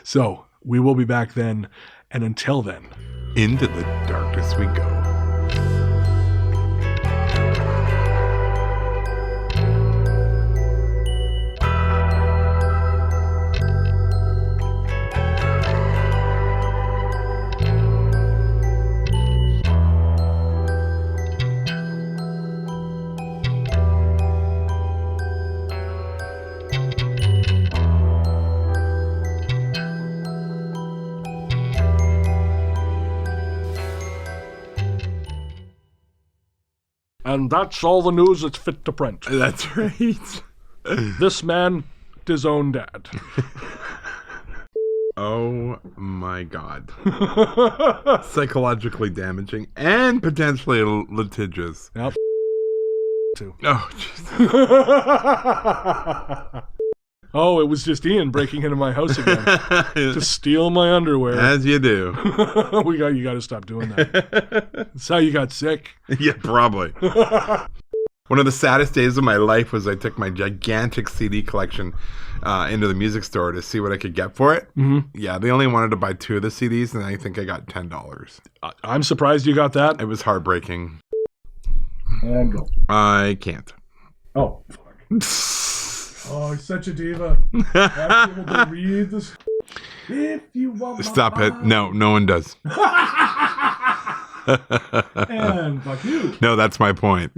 So, we will be back then, and until then, into the darkness we go. And that's all the news that's fit to print. That's right. This man, his own dad. Oh my God. Psychologically damaging and potentially litigious. Yep. Too. Oh, jeez. Oh, it was just Ian breaking into my house again to steal my underwear. As you do. You got to stop doing that. That's how you got sick. Yeah, probably. One of the saddest days of my life was I took my gigantic CD collection into the music store to see what I could get for it. Mm-hmm. Yeah, they only wanted to buy 2 of the CDs, and I think I got $10. I'm surprised you got that. It was heartbreaking. And go. I can't. Oh, fuck. Oh, he's such a diva. Have to be able to read this. If you want my Stop it. No one does. And fuck you. No, that's my point.